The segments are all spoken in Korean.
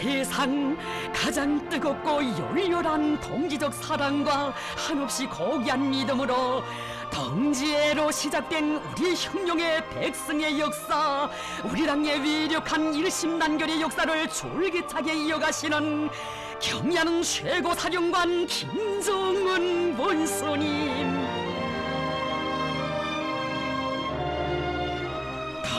세상 가장 뜨겁고 열렬한 동지적 사랑과 한없이 고귀한 믿음으로 동지애로 시작된 우리 혁명의 백승의 역사, 우리 당의 위력한 일심단결의 역사를 줄기차게 이어가시는 경야는 최고사령관 김정은 원수님,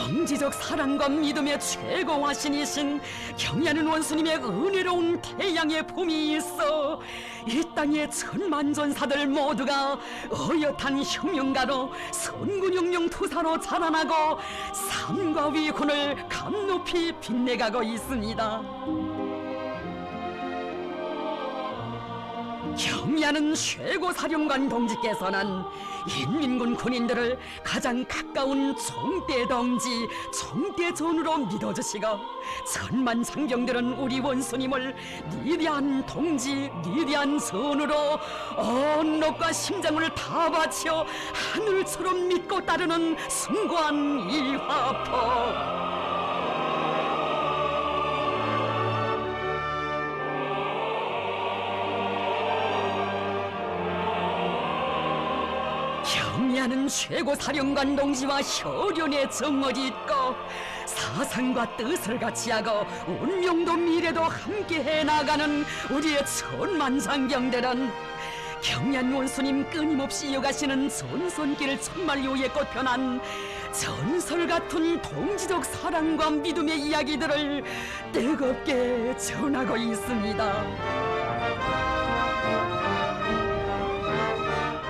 동지적 사랑과 믿음의 최고화신이신 경야는 원수님의 은혜로운 태양의 품이 있어 이 땅의 천만 전사들 모두가 어엿한 혁명가로 선군영령 투사로 자라나고 삶과 위훈을 감높이 빛내가고 있습니다. 경야는 최고사령관 동지께서는 인민군 군인들을 가장 가까운 총대 동지, 총대 전우로 믿어주시고 천만 장병들은 우리 원수님을 위대한 동지, 위대한 전우로 온 넋과 심장을 다 바쳐 하늘처럼 믿고 따르는 숭고한 일화포. 경야는 최고사령관 동지와 혈연의 정어리 있고 사상과 뜻을 같이하고 운명도 미래도 함께 해나가는 우리의 천만 장병들은 경얀 원수님 끊임없이 이어가시는 전선길 천만리호에 꽃펴난 전설 같은 동지적 사랑과 믿음의 이야기들을 뜨겁게 전하고 있습니다.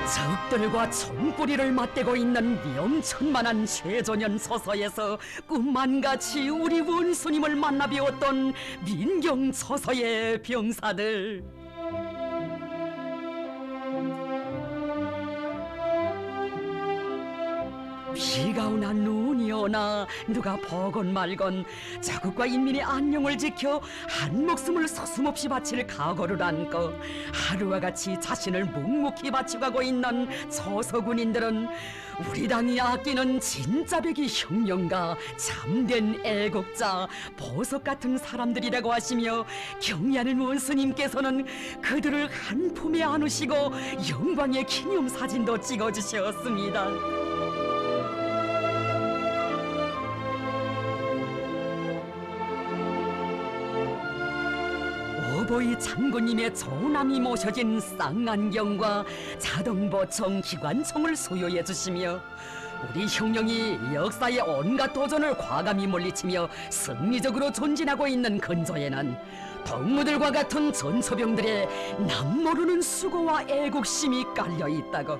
적들과 총뿌리를 맞대고 있는 위험천만한 최전현 서서에서 꿈만같이 우리 원수님을 만나 배웠던 민경 서서의 병사들, 비가 오나 눈이 오나 누가 보건 말건 자국과 인민의 안녕을 지켜 한 목숨을 서슴없이 바칠 각오를 안고 하루와 같이 자신을 묵묵히 바쳐가고 있는 조서군인들은 우리 당이 아끼는 진짜배기 혁명가, 참된 애국자, 보석 같은 사람들이라고 하시며 경야는 원수님께서는 그들을 한 품에 안으시고 영광의 기념사진도 찍어주셨습니다. 오보이 장군님의 조남이 모셔진 쌍안경과 자동보총 기관총을 소유해 주시며 우리 혁명이 역사의 온갖 도전을 과감히 물리치며 승리적으로 전진하고 있는 근저에는 동무들과 같은 전초병들의 남모르는 수고와 애국심이 깔려있다고,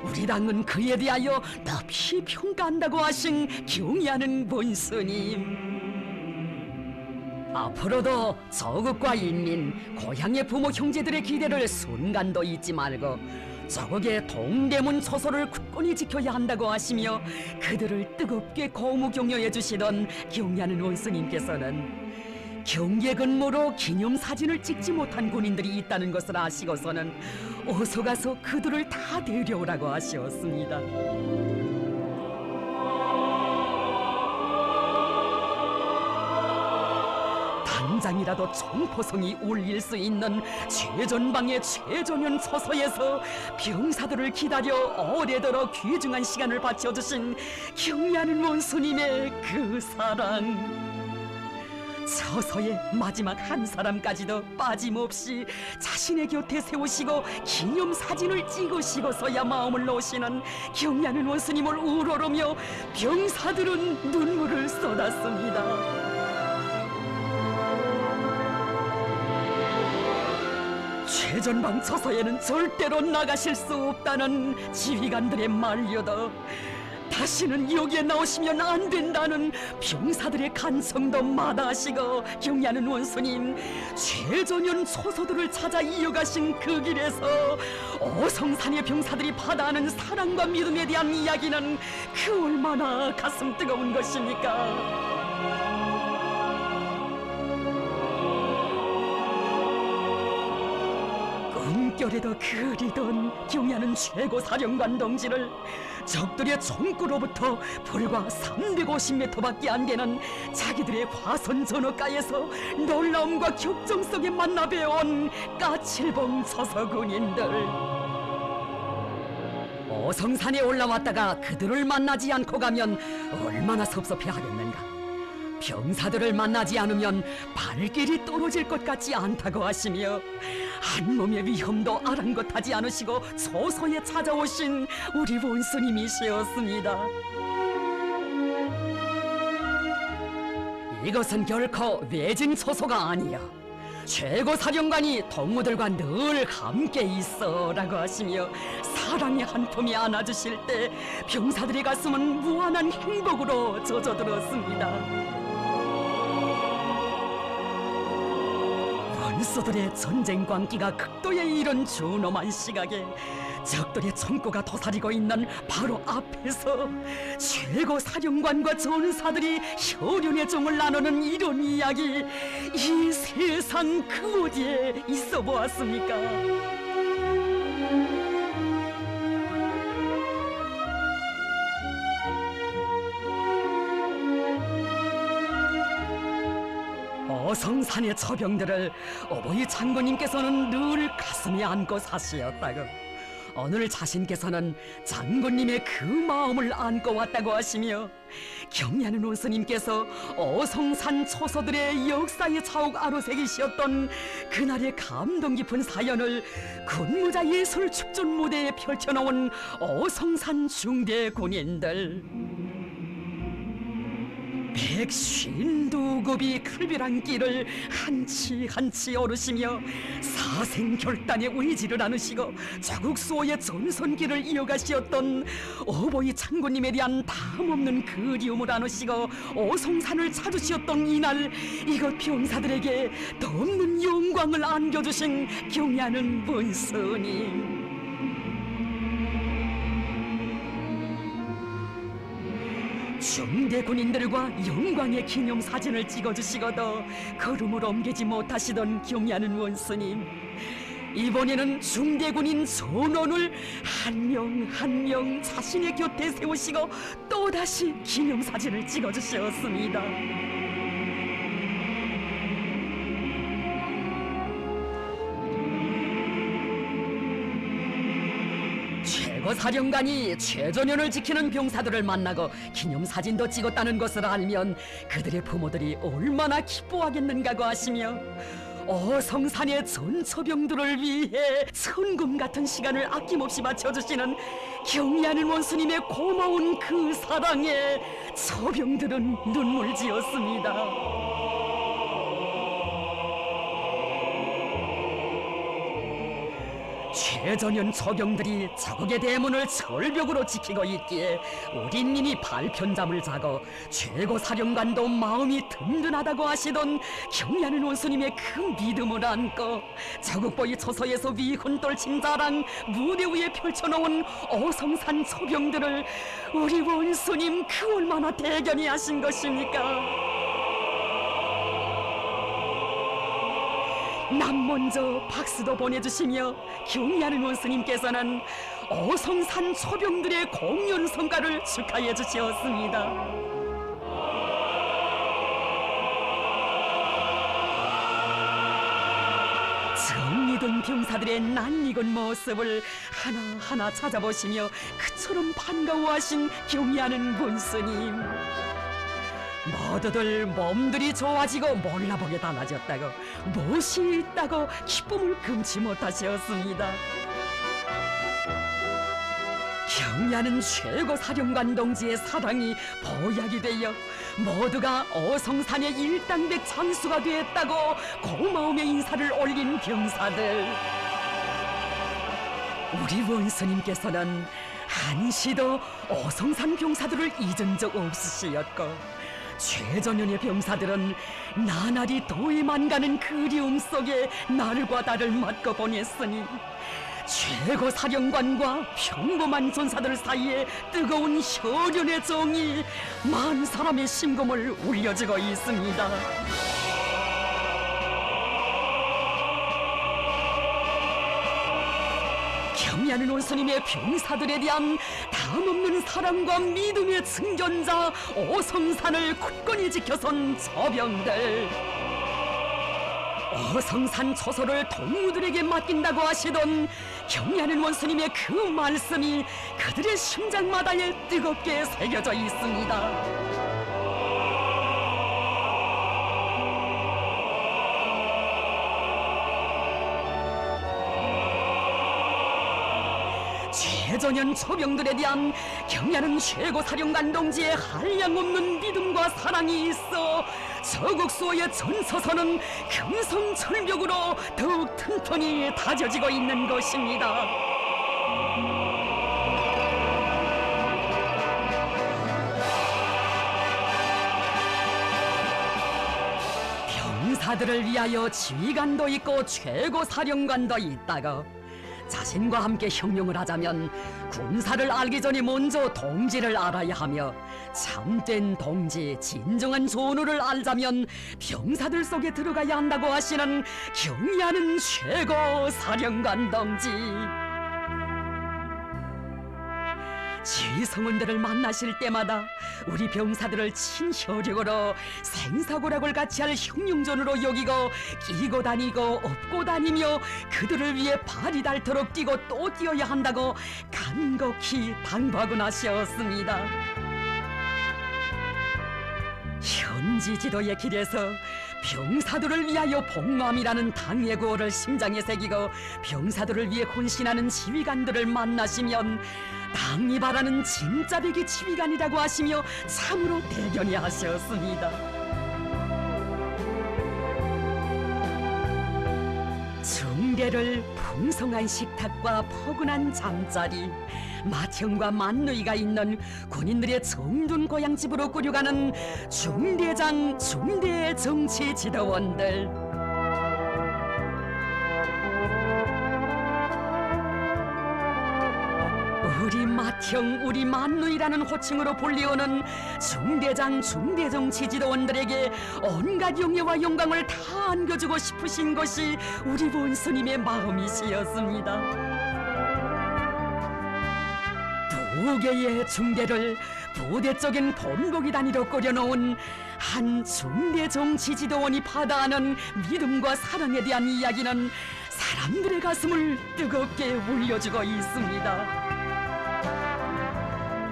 우리 당은 그에 대하여 높이 평가한다고 하신 경야는 원수님, 앞으로도 조국과 인민, 고향의 부모 형제들의 기대를 순간도 잊지 말고 조국의 동대문 초소를 굳건히 지켜야 한다고 하시며 그들을 뜨겁게 고무 격려해 주시던 경야는 원수님께서는 경계 근무로 기념사진을 찍지 못한 군인들이 있다는 것을 아시고서는 어서 가서 그들을 다 데려오라고 하시었습니다. 당장이라도 총포성이 울릴 수 있는 최전방의 최전현 초소에서 병사들을 기다려 오래도록 귀중한 시간을 바쳐주신 경야는 원수님의 그 사랑, 처서의 마지막 한 사람까지도 빠짐없이 자신의 곁에 세우시고 기념사진을 찍으시고서야 마음을 놓으시는 경야는 원수님을 우러러며 병사들은 눈물을 쏟았습니다. 최전방 처소에는 절대로 나가실 수 없다는 지휘관들의 만료도, 다시는 여기에 나오시면 안 된다는 병사들의 간청도 마다하시고 경야는 원수님 최전현 초소들을 찾아 이어가신 그 길에서 오성산의 병사들이 받아하는 사랑과 믿음에 대한 이야기는 그 얼마나 가슴 뜨거운 것입니까? 물결에도 그리던 경야는 최고 사령관 동지를 적들의 총구로부터 불과 350m밖에 안 되는 자기들의 화선 전어가에서 놀라움과 격정 속에 만나 배운 까칠봉 처서군인들. 어성산에 올라왔다가 그들을 만나지 않고 가면 얼마나 섭섭해하겠는가. 병사들을 만나지 않으면 발길이 떨어질 것 같지 않다고 하시며 한 몸의 위험도 아랑곳하지 않으시고 초소에 찾아오신 우리 원수님이시었습니다. 이것은 결코 외진 초소가 아니여 최고 사령관이 동무들과 늘 함께 있어라고 하시며 사랑의 한 품에 안아주실 때 병사들의 가슴은 무한한 행복으로 젖어들었습니다. 원수들의 전쟁 광기가 극도에 이른 준엄한 시각에 적들의 총구가 도사리고 있는 바로 앞에서 최고 사령관과 전사들이 혈연의 종을 나누는 이런 이야기, 이 세상 그 어디에 있어 보았습니까? 어성산의 처병들을 어버이 장군님께서는 늘 가슴에 안고 사시었다고, 오늘 자신께서는 장군님의 그 마음을 안고 왔다고 하시며 경야는 원수님께서 어성산 초소들의 역사의 차옥 아로새기시었던 그날의 감동 깊은 사연을 군무자 예술 축전 무대에 펼쳐놓은 어성산 중대 군인들. 152급이 칼비란 길을 한치 한치 오르시며 사생결단의 의지를 나누시고 조국 수호의 전선길을 이어가시었던 어버이 장군님에 대한 담없는 그리움을 나누시고 어성산을 찾으시었던 이날, 이곳 병사들에게 덮는 영광을 안겨주신 경야는 원수님. 중대 군인들과 영광의 기념사진을 찍어주시고도 걸음을 옮기지 못하시던 경야는 원수님, 이번에는 중대 군인 전원을 한 명 한 명 자신의 곁에 세우시고 또다시 기념사진을 찍어주셨습니다. 최고 사령관이 최전연을 지키는 병사들을 만나고 기념사진도 찍었다는 것을 알면 그들의 부모들이 얼마나 기뻐하겠는가고 하시며 어성산의 전처병들을 위해 천금 같은 시간을 아낌없이 바쳐주시는 경야는 원수님의 고마운 그 사랑에 처병들은 눈물 지었습니다. 최전연 처병들이 자국의 대문을 절벽으로 지키고 있기에 우린 이미 발편잠을 자고 최고 사령관도 마음이 든든하다고 하시던 경야는 원수님의 그 믿음을 안고 자국보위 처소에서 위훈 떨친 자랑 무대 위에 펼쳐놓은 어성산 처병들을 우리 원수님 그 얼마나 대견히 하신 것입니까? 남 먼저 박수도 보내주시며 경야는 원수님께서는 어성산 초병들의 공연 성과를 축하해 주시었습니다. 정이든 병사들의 낯익은 모습을 하나하나 찾아보시며 그처럼 반가워하신 경야는 원수님, 모두들 몸들이 좋아지고 몰라보게 달라졌다고, 무엇이 있다고 기쁨을 금치 못하셨습니다. 경야는 최고 사령관 동지의 사랑이 보약이 되어 모두가 어성산의 일당백 장수가 되었다고 고마움의 인사를 올린 병사들. 우리 원수님께서는 한시도 어성산 병사들을 잊은 적 없으시었고, 최전연의 병사들은 나날이 더해만 가는 그리움 속에 날과 달을 맞고 보냈으니 최고 사령관과 평범한 전사들 사이에 뜨거운 혈연의 정이 만 사람의 심금을 울려주고 있습니다. 경의하는 원수님의 병사들에 대한 담없는 사랑과 믿음의 증전자 어성산을 굳건히 지켜선 서병들. 어성산 처소를 동무들에게 맡긴다고 하시던 경의하는 원수님의 그 말씀이 그들의 심장마다에 뜨겁게 새겨져 있습니다. 최전현 처병들에 대한 경의하는 최고사령관 동지의 한량없는 믿음과 사랑이 있어 서국수호의 전서선은 금성철벽으로 더욱 튼튼히 다져지고 있는 것입니다. 병사들을 위하여 지휘관도 있고 최고사령관도 있다고 자신과 함께 형용을 하자면 군사를 알기 전에 먼저 동지를 알아야 하며 참된 동지, 진정한 전우를 알자면 병사들 속에 들어가야 한다고 하시는 경의하는 최고 사령관 동지. 지휘성원들을 만나실 때마다 우리 병사들을 친혈육으로 생사고락을 같이 할 형용전으로 여기고 끼고 다니고 업고 다니며 그들을 위해 발이 닳도록 뛰고 또 뛰어야 한다고 간곡히 당부하고 하셨습니다. 현지 지도의 길에서 병사들을 위하여 복마음이라는 당의 구호를 심장에 새기고 병사들을 위해 헌신하는 지휘관들을 만나시면 당이 바라는 진짜 백의 지휘관이라고 하시며 참으로 대견해 하셨습니다. 중대를 풍성한 식탁과 포근한 잠자리, 맏형과 맏누이가 있는 군인들의 정든 고향집으로 꾸려가는 중대장, 중대 정치 지도원들. 우리 맏형, 우리 맏누이라는 호칭으로 불리우는 중대장, 중대정치 지도원들에게 온갖 영예와 영광을 다 안겨주고 싶으신 것이 우리 원수님의 마음이시였습니다. 두 개의 중대를 부대적인 본고기 단위로 꾸려놓은 한 중대정치 지도원이 받아하는 믿음과 사랑에 대한 이야기는 사람들의 가슴을 뜨겁게 울려주고 있습니다.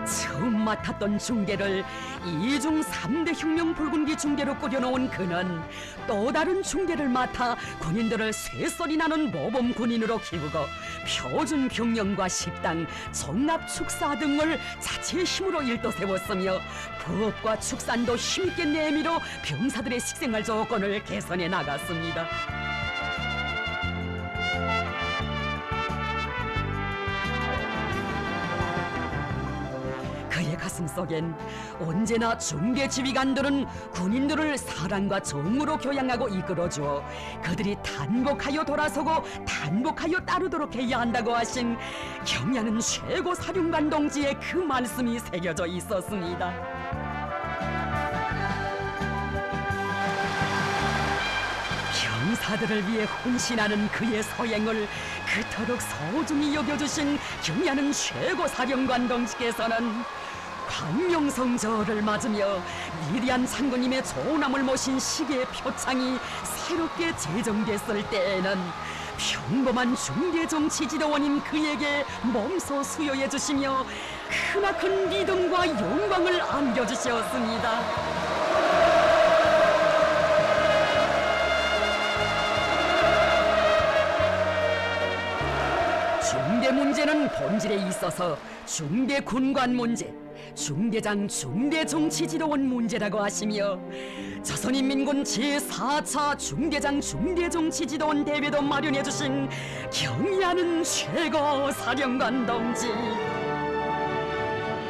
처음 맡았던 중대를 이중 3대 혁명 붉은기 중대로 꾸려놓은 그는 또 다른 중대를 맡아 군인들을 쇠소리 나는 모범 군인으로 키우고 표준 병영과 식당, 정납 축사 등을 자체의 힘으로 일떠세웠으며 부업과 축산도 힘있게 내밀어 병사들의 식생활 조건을 개선해 나갔습니다. 그의 가슴속엔 언제나 중대 지휘관들은 군인들을 사랑과 정으로 교양하고 이끌어주어 그들이 단복하여 돌아서고 단복하여 따르도록 해야 한다고 하신 경의하는 최고 사령관 동지의 그 말씀이 새겨져 있었습니다. 병사들을 위해 헌신하는 그의 소행을 그토록 소중히 여겨주신 경의하는 최고 사령관 동지께서는 광명성절을 맞으며 위대한 장군님의 조남을 모신 시계의 표창이 새롭게 제정됐을 때에는 평범한 중대정치 지도원인 그에게 몸소 수여해 주시며 크나큰 믿음과 영광을 안겨주셨습니다. 중대 문제는 본질에 있어서 중대 군관 문제, 중대장 중대정치 지도원 문제라고 하시며 조선인민군 제4차 중대장 중대정치 지도원 대회도 마련해 주신 경의하는 최고 사령관 동지.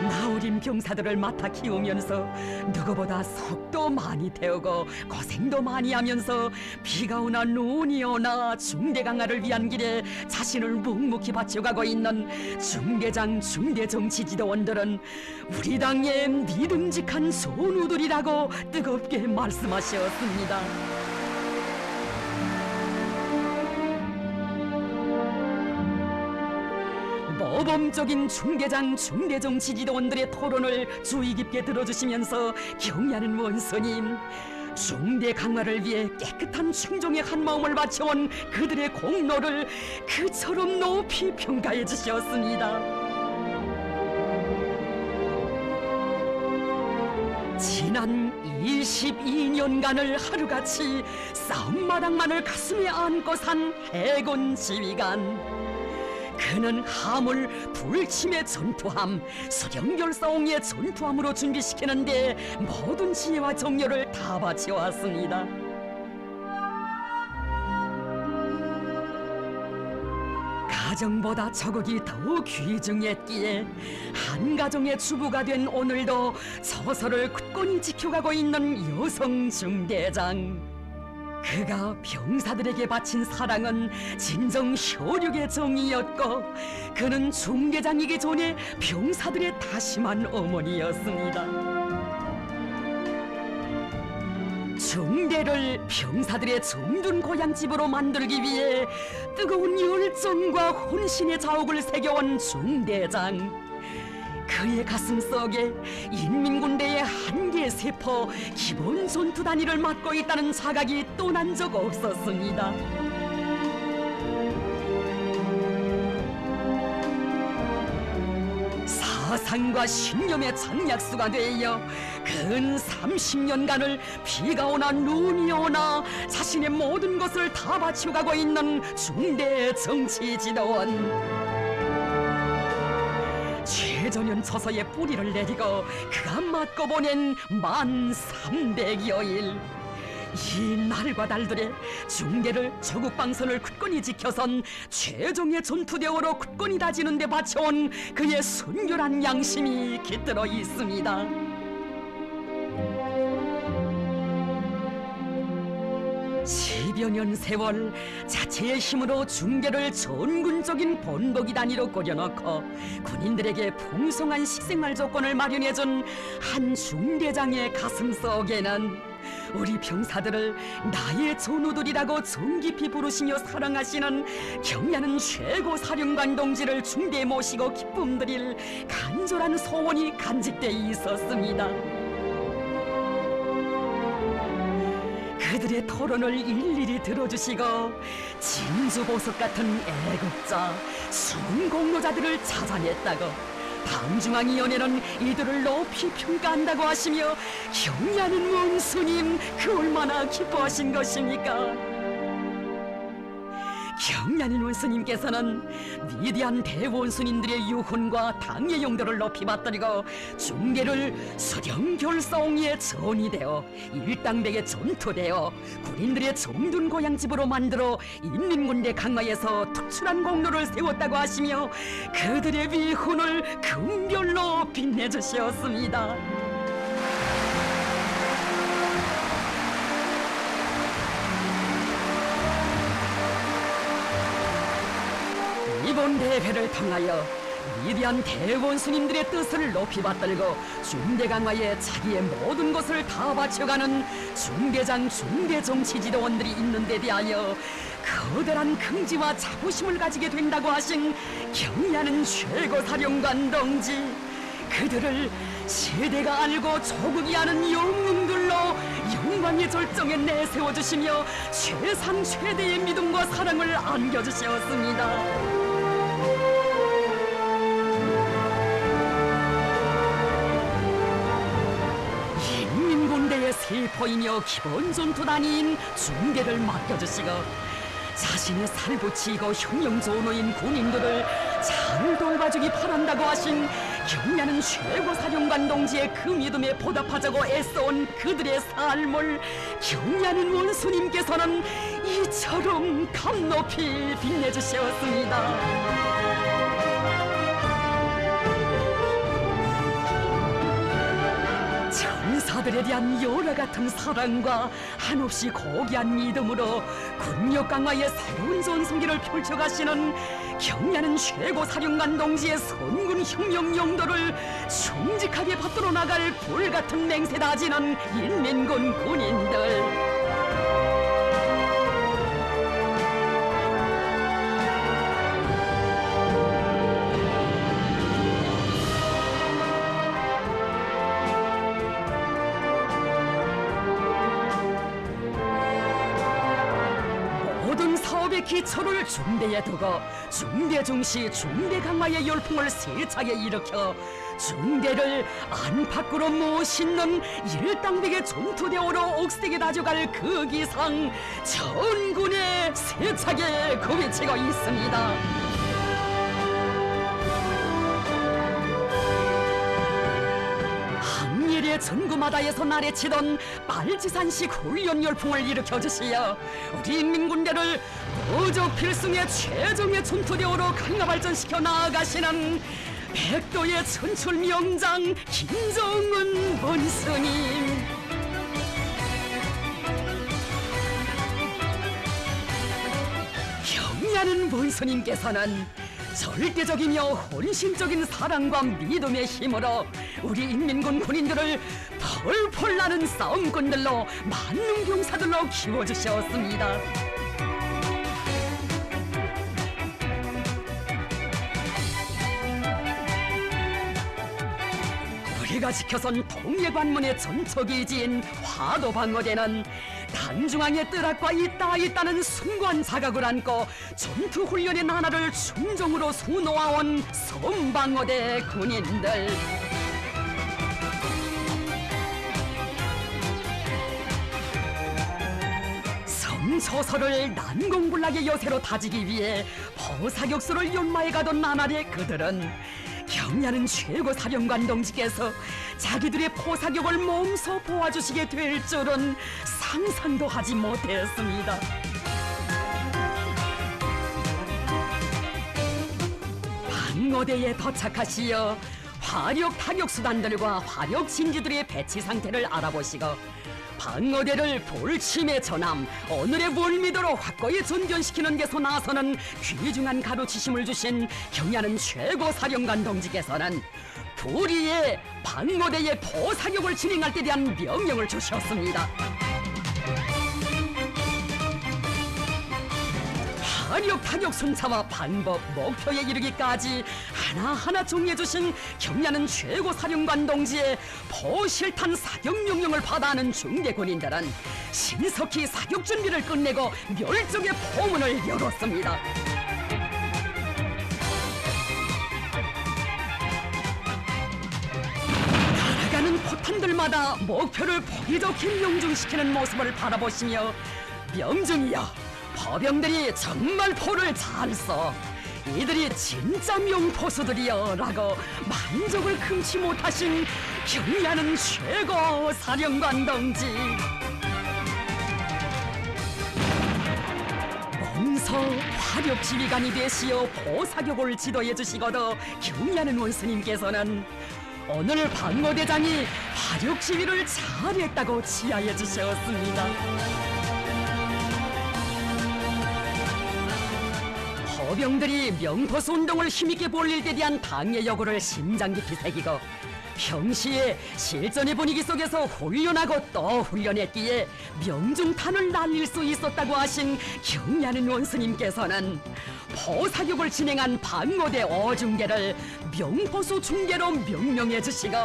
나우린 병사들을 맡아 키우면서 누구보다 속도 많이 태우고 고생도 많이 하면서 비가 오나 눈이 오나 중대 강화를 위한 길에 자신을 묵묵히 바쳐가고 있는 중대장 중대정치 지도원들은 우리 당의 믿음직한 선우들이라고 뜨겁게 말씀하셨습니다. 모범적인 중대장, 중대정 지지도원들의 토론을 주의 깊게 들어주시면서 경의하는 원수님, 중대 강화를 위해 깨끗한 충정의 한마음을 바쳐온 그들의 공로를 그처럼 높이 평가해 주셨습니다. 지난 22년간을 하루같이 싸움마당만을 가슴에 안고 산 해군 지휘관, 그는 하물 불침의 전투함, 수령결사옹의 전투함으로 준비시키는데 모든 지혜와 정열을 다 바쳐왔습니다. 가정보다 저국이 더욱 귀중했기에 한 가정의 주부가 된 오늘도 저서를 굳건히 지켜가고 있는 여성 중대장. 그가 병사들에게 바친 사랑은 진정 혈육의 정이었고, 그는 중대장이기 전에 병사들의 다심한 어머니였습니다. 중대를 병사들의 정든 고향집으로 만들기 위해 뜨거운 열정과 혼신의 자욱을 새겨온 중대장. 그의 가슴 속에 인민군대의 한계 세포 기본 전투 단위를 맡고 있다는 자각이 떠난 적 없었습니다. 사상과 신념의 장약수가 되어 근 30년간을 비가 오나 눈이 오나 자신의 모든 것을 다 바쳐가고 있는 중대 정치 지도원. 최전현 처서의 뿌리를 내리고 그가 맞고 보낸 만 300여일. 이 날과 달들에 중대를 저국 방선을 굳건히 지켜선 최종의 전투대오로 굳건히 다지는 데 바쳐온 그의 순결한 양심이 깃들어 있습니다. 십여 년 세월 자체의 힘으로 중대를 전군적인 본보기 단위로 꾸려놓고 군인들에게 풍성한 식생활 조건을 마련해준 한 중대장의 가슴 속에는 우리 병사들을 나의 전우들이라고 정깊이 부르시며 사랑하시는 경의하는 최고 사령관 동지를 중대에 모시고 기쁨 드릴 간절한 소원이 간직돼 있었습니다. 그들의 토론을 일일이 들어주시고 진주보석 같은 애국자, 숨은 공로자들을 찾아냈다고, 방중앙위원회는 이들을 높이 평가한다고 하시며 경의하는 원수님, 그 얼마나 기뻐하신 것입니까? 경의하는 원수님께서는 위대한 대원수님들의 유훈과 당의 용도를 높이 받들이고 중대를 수령결사옹의 전이 되어 일당백의 전투되어 군인들의 정든 고향집으로 만들어 인민군대 강화에서 특출한 공로를 세웠다고 하시며 그들의 위훈을 금별로 빛내주셨습니다. 이번 대회를 통하여 위대한 대원수님들의 뜻을 높이 받들고 중대 강화에 자기의 모든 것을 다 바쳐가는 중대장, 중대정치지도원들이 있는 데 대하여 커다란 긍지와 자부심을 가지게 된다고 하신 경의하는 최고사령관 동지, 그들을 세대가 알고 조국이 아는 영웅들로 영광의 절정에 내세워주시며 최상 최대의 믿음과 사랑을 안겨주셨습니다. 인민군대의 세포이며 기본 전투 단위인 중대를 맡겨주시고 자신의 살붙이고 흉령조노인 군인들을 잘 돌봐주기 바란다고 하신 경의하는 최고사령관 동지의 그 믿음에 보답하자고 애써온 그들의 삶을 경의하는 원수님께서는 이처럼 감높이 빛내주셨습니다. 전사들에 대한 열화 같은 사랑과 한없이 고귀한 믿음으로 군력 강화의 새로운 전성기를 펼쳐가시는 경의하는 최고사령관 동지의 선군 혁명 용도를 충직하게 받들어 나갈 불같은 맹세 다지는 인민군 군인들, 모든 사업의 기초를 중대에 두고 중대 중시 중대 강화의 열풍을 세차게 일으켜 중대를 안팎으로 모시는 일당백의 전투대오로 옥색에 다져갈 그 기상 전군에 세차게 그비치고 있습니다. 항일의 전구마다에서 나래치던 빨치산식 훈련 열풍을 일으켜주시어 우리 인민군대를 무적 필승의 최종의 전투대오로 강화 발전시켜 나아가시는 백도의 천출 명장 김정은 원스님, 경의하는 원스님께서는 절대적이며 헌신적인 사랑과 믿음의 힘으로 우리 인민군 군인들을 펄펄 나는 싸움꾼들로 만능병사들로 키워주셨습니다. 우리가 지켜선 동해관문의 전초기지인 화도방어대는 단중앙의 뜨락과 있다는 순관 자각을 안고 전투훈련의 나날을 충정으로 수놓아온 선방어대 군인들. 성초서를 난공불락의 여세로 다지기 위해 포사격수를 연마해 가던 나날의 그들은 경의하는 최고 사령관 동지께서 자기들의 포사격을 몸소 보아주시게 될 줄은 상상도 하지 못했습니다. 방어대에 도착하시어 화력 타격 수단들과 화력 진지들의 배치 상태를 알아보시고 방어대를 돌침의 전함 오늘의 월미도로 확고히 전전시키는 데서 나서는 귀중한 가르치심을 주신 경의하는 최고 사령관 동지께서는 불의의 방어대의 포사격을 진행할 때 대한 명령을 주셨습니다. 화력 타격 순차와 방법, 목표에 이르기까지 하나하나 정해주신 경의하는 최고 사령관 동지의 포실탄 사격 명령을 받아하는 중대 군인들은 신속히 사격 준비를 끝내고 멸종의 포문을 열었습니다. 날아가는 포탄들마다 목표를 보기 좋게 명중시키는 모습을 바라보시며 명중이여, 포병들이 정말 포를 잘 써. 이들이 진짜 명포수들이여 라고 만족을 금치 못하신 경의하는 최고 사령관 동지. 몸소 화력 지휘관이 되시어 포사격을 지도해 주시거든 경의하는 원수님께서는 오늘 방어대장이 화력 지휘를 잘했다고 치하해 주셨습니다. 포병들이 명포수 운동을 힘있게 벌릴 때 대한 당의 여구를 심장 깊이 새기고 평시에 실전의 분위기 속에서 훈련하고 또 훈련했기에 명중탄을 날릴 수 있었다고 하신 경의하는 원수님께서는 포사격을 진행한 방어대 어중계를 명포수 중계로 명명해 주시고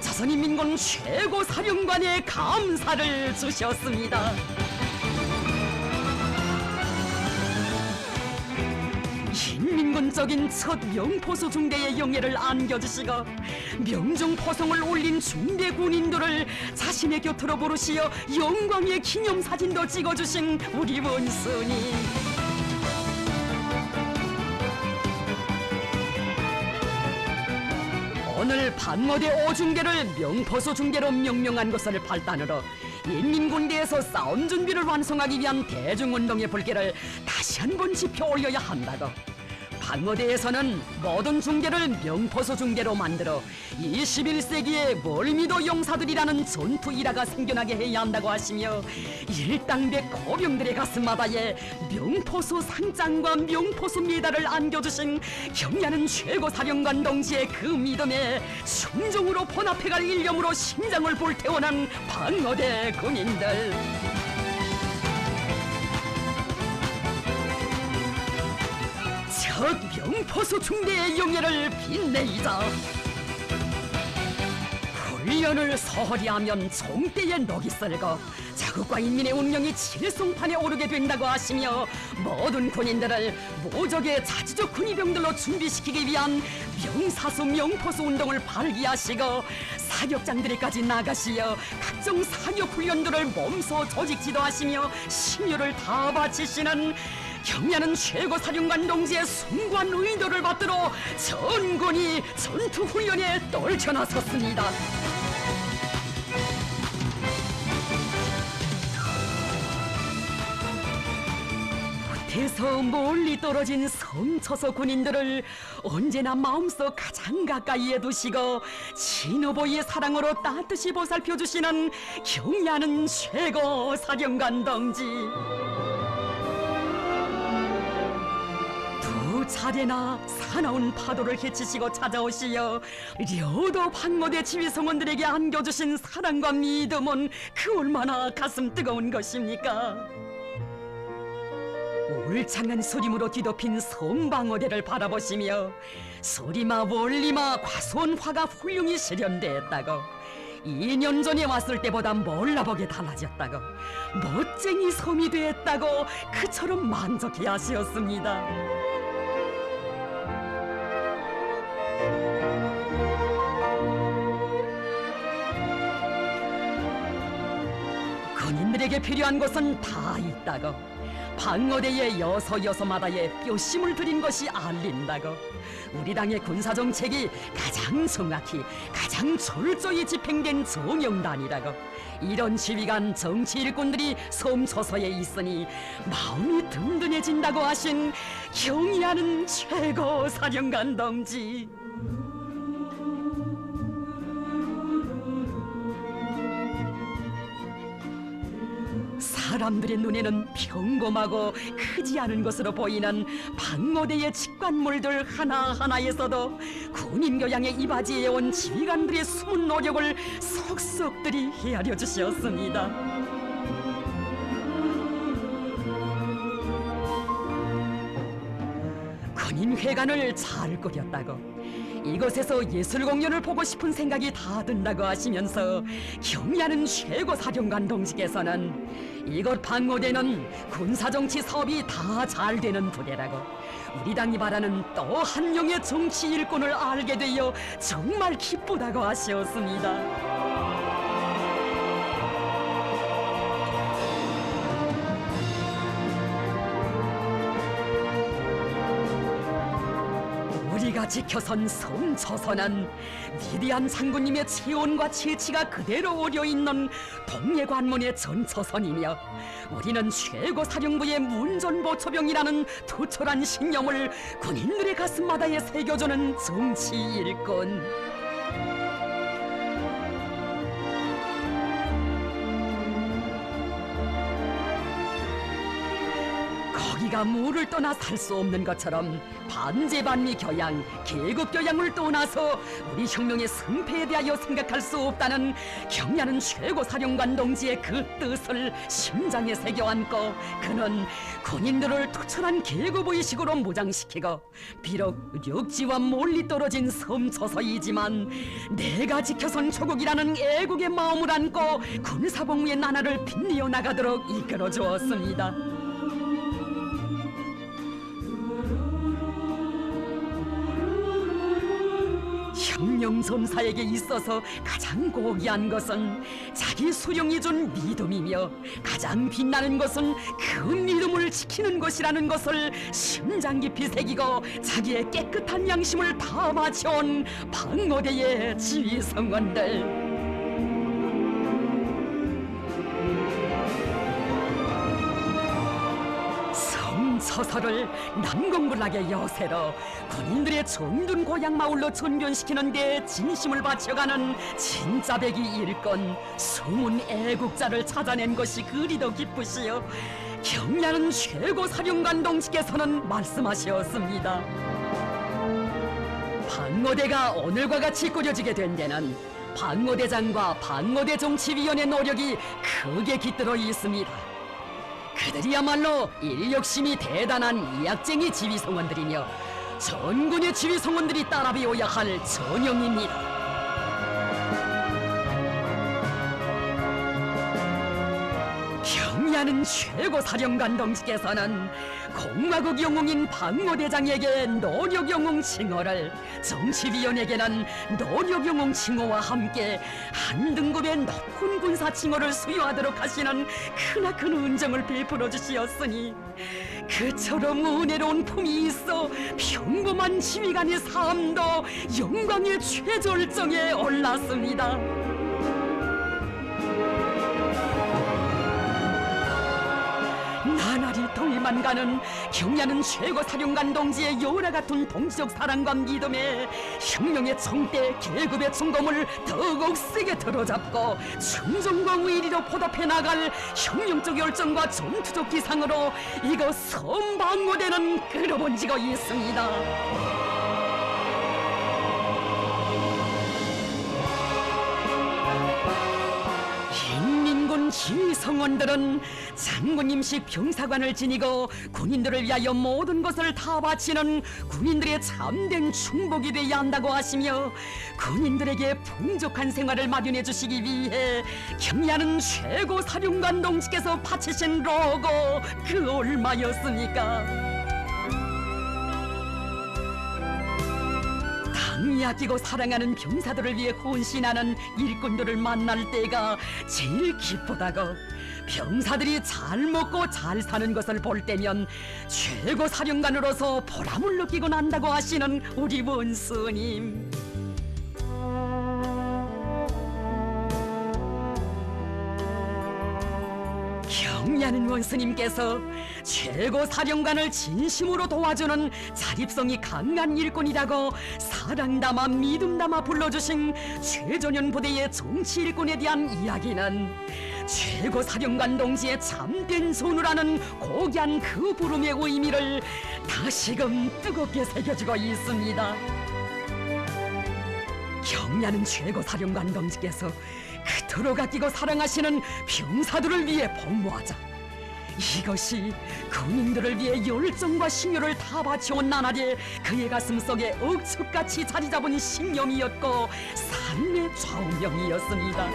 조선인민군 최고 사령관의 감사를 주셨습니다. 인민군적인 첫 명포수 중대의 영예를 안겨주시고 명중 포성을 올린 중대 군인들을 자신의 곁으로 부르시어 영광의 기념사진도 찍어주신 우리 원순이. 오늘 방어대 오중대를 명포수 중대로 명명한 것을 발단으로 인민군대에서 싸움 준비를 완성하기 위한 대중운동의 불길을 다시 한번 지펴 올려야 한다고 방어대에서는 모든 중대를 명포수 중대로 만들어 21세기의 멀미도 용사들이라는 전투 일화가 생겨나게 해야 한다고 하시며 일당백 포병들의 가슴마다에 명포수 상장과 명포수 메달을 안겨주신 경의하는 최고 사령관 동지의 그 믿음에 순종으로 번합해갈 일념으로 심장을 불태워난 방어대 군인들. 첫 명포수 중대의 영예를 빛내이자 훈련을 소홀히 하면 총대에 녹이 쓸고 자국과 인민의 운명이 칠성판에 오르게 된다고 하시며 모든 군인들을 모적의 자주적 군의병들로 준비시키기 위한 명사수 명포수 운동을 발기하시고 사격장들에까지 나가시어 각종 사격훈련들을 몸소 조직 지도하시며 심혈을 다 바치시는 경야는 최고사령관 동지의 숭고한 의도를 받들어 전군이 전투훈련에 떨쳐나섰습니다. 못해서 멀리 떨어진 섬초소 군인들을 언제나 마음속 가장 가까이에 두시고 진호보이의 사랑으로 따뜻이 보살펴주시는 경야는 최고사령관 동지. 두 차례나 사나운 파도를 헤치시고 찾아오시어 려도 방모대 지휘성원들에게 안겨주신 사랑과 믿음은 그 얼마나 가슴 뜨거운 것입니까? 울창한 소림으로 뒤덮인 섬방어대를 바라보시며 소리마 멀리마 과수원 화가 훌륭히 실현되었다고, 2년 전에 왔을 때보다 몰라보게 달라졌다고, 멋쟁이 섬이 되었다고 그처럼 만족해 하시었습니다. 군인들에게 필요한 것은 다 있다고, 방어대의 여서마다의 뼈심을 들인 것이 알린다고, 우리 당의 군사정책이 가장 정확히 가장 철저히 집행된 정영단이라고, 이런 지휘관 정치 일꾼들이 섬초소에 있으니 마음이 든든해진다고 하신 경의하는 최고사령관 동지. 사람들의 눈에는 평범하고 크지 않은 것으로 보이는 방모대의 직관물들 하나하나에서도 군인 교양에 이바지해온 지휘관들의 숨은 노력을 속속들이 헤아려 주셨습니다. 군인회관을 잘 꾸렸다고, 이곳에서 예술 공연을 보고 싶은 생각이 다 든다고 하시면서 경의하는 최고사령관 동지께서는 이곳 방모대는 군사정치 사업이 다 잘 되는 부대라고, 우리 당이 바라는 또 한 명의 정치 일꾼을 알게 되어 정말 기쁘다고 하셨습니다. 우리가 지켜선 섬초소는 위대한 장군님의 체온과 채취가 그대로 오려있는 동해관문의 전초선이며, 우리는 최고사령부의 문전보초병이라는 투철한 신념을 군인들의 가슴마다에 새겨주는 정치 일꾼. 거기가 물을 떠나 살 수 없는 것처럼 반제반미 교양, 계급 교양을 떠나서 우리 혁명의 승패에 대하여 생각할 수 없다는 경야는 최고사령관 동지의 그 뜻을 심장에 새겨 안고, 그는 군인들을 투철한 계급의식으로 무장시키고, 비록 육지와 멀리 떨어진 섬초소이지만 내가 지켜선 조국이라는 애국의 마음을 안고 군사복무의 나날을 빛내어 나가도록 이끌어 주었습니다. 혁명선사에게 있어서 가장 고귀한 것은 자기 수령이 준 믿음이며, 가장 빛나는 것은 그 믿음을 지키는 것이라는 것을 심장 깊이 새기고 자기의 깨끗한 양심을 다 바쳐온 방모대의 지휘성원들. 섬초소를 난공불락의 여세로 군인들의 정든 고향 마을로 전변시키는 데 진심을 바쳐가는 진짜배기 일꾼, 숨은 애국자를 찾아낸 것이 그리도 기쁘시오. 경야는 최고사령관 동지께서는 말씀하셨습니다. 방모대가 오늘과 같이 꾸려지게 된 데는 방모대장과 방모대 정치위원회 노력이 크게 깃들어 있습니다. 그들이야말로 인력심이 대단한 이학쟁이 지휘성원들이며 전군의 지휘성원들이 따라 배워야 할 전형입니다. 경리하는 최고사령관 동지께서는 공화국 영웅인 박모대장에게 노력영웅 칭호를, 정치위원에게는 노력영웅 칭호와 함께 한 등급의 높은 군사 칭호를 수여하도록 하시는 크나큰 은정을 베풀어 주시었으니, 그처럼 은혜로운 품이 있어 평범한 지휘관의 삶도 영광의 최절정에 올랐습니다. 나날이 더해만 가는 경야는 최고사령관 동지의 열화 같은 동지적 사랑과 믿음에 혁명의 총대, 계급의 총검을 더욱 세게 들어잡고 충정과 의리로 보답해 나갈 혁명적 열정과 전투적 기상으로 이곳 선방무대는 끌어본 지가 있습니다. 지휘성원들은 장군임식 병사관을 지니고 군인들을 위하여 모든 것을 다 바치는 군인들의 참된 충복이 되어야 한다고 하시며, 군인들에게 풍족한 생활을 마련해 주시기 위해 경야는 최고사령관 동지께서 바치신 로고 그 얼마였습니까? 당이 아끼고 사랑하는 병사들을 위해 헌신하는 일꾼들을 만날 때가 제일 기쁘다고, 병사들이 잘 먹고 잘 사는 것을 볼 때면 최고 사령관으로서 보람을 느끼고 난다고 하시는 우리 원수님. 경야는 원수님께서 최고 사령관을 진심으로 도와주는 자립성이 강한 일꾼이라고 사랑 담아 믿음 담아 불러주신 최전현 부대의 정치 일꾼에 대한 이야기는 최고 사령관 동지의 참된 손우라는 고귀한 그 부름의 의미를 다시금 뜨겁게 새겨주고 있습니다. 경야는 최고 사령관 동지께서 그토록 아끼고 사랑하시는 병사들을 위해 복무하자, 이것이 군인들을 위해 열정과 신유를 다 바쳐온 나날이 그의 가슴 속에 억척같이 자리 잡은 신념이었고 삶의 좌우명이었습니다.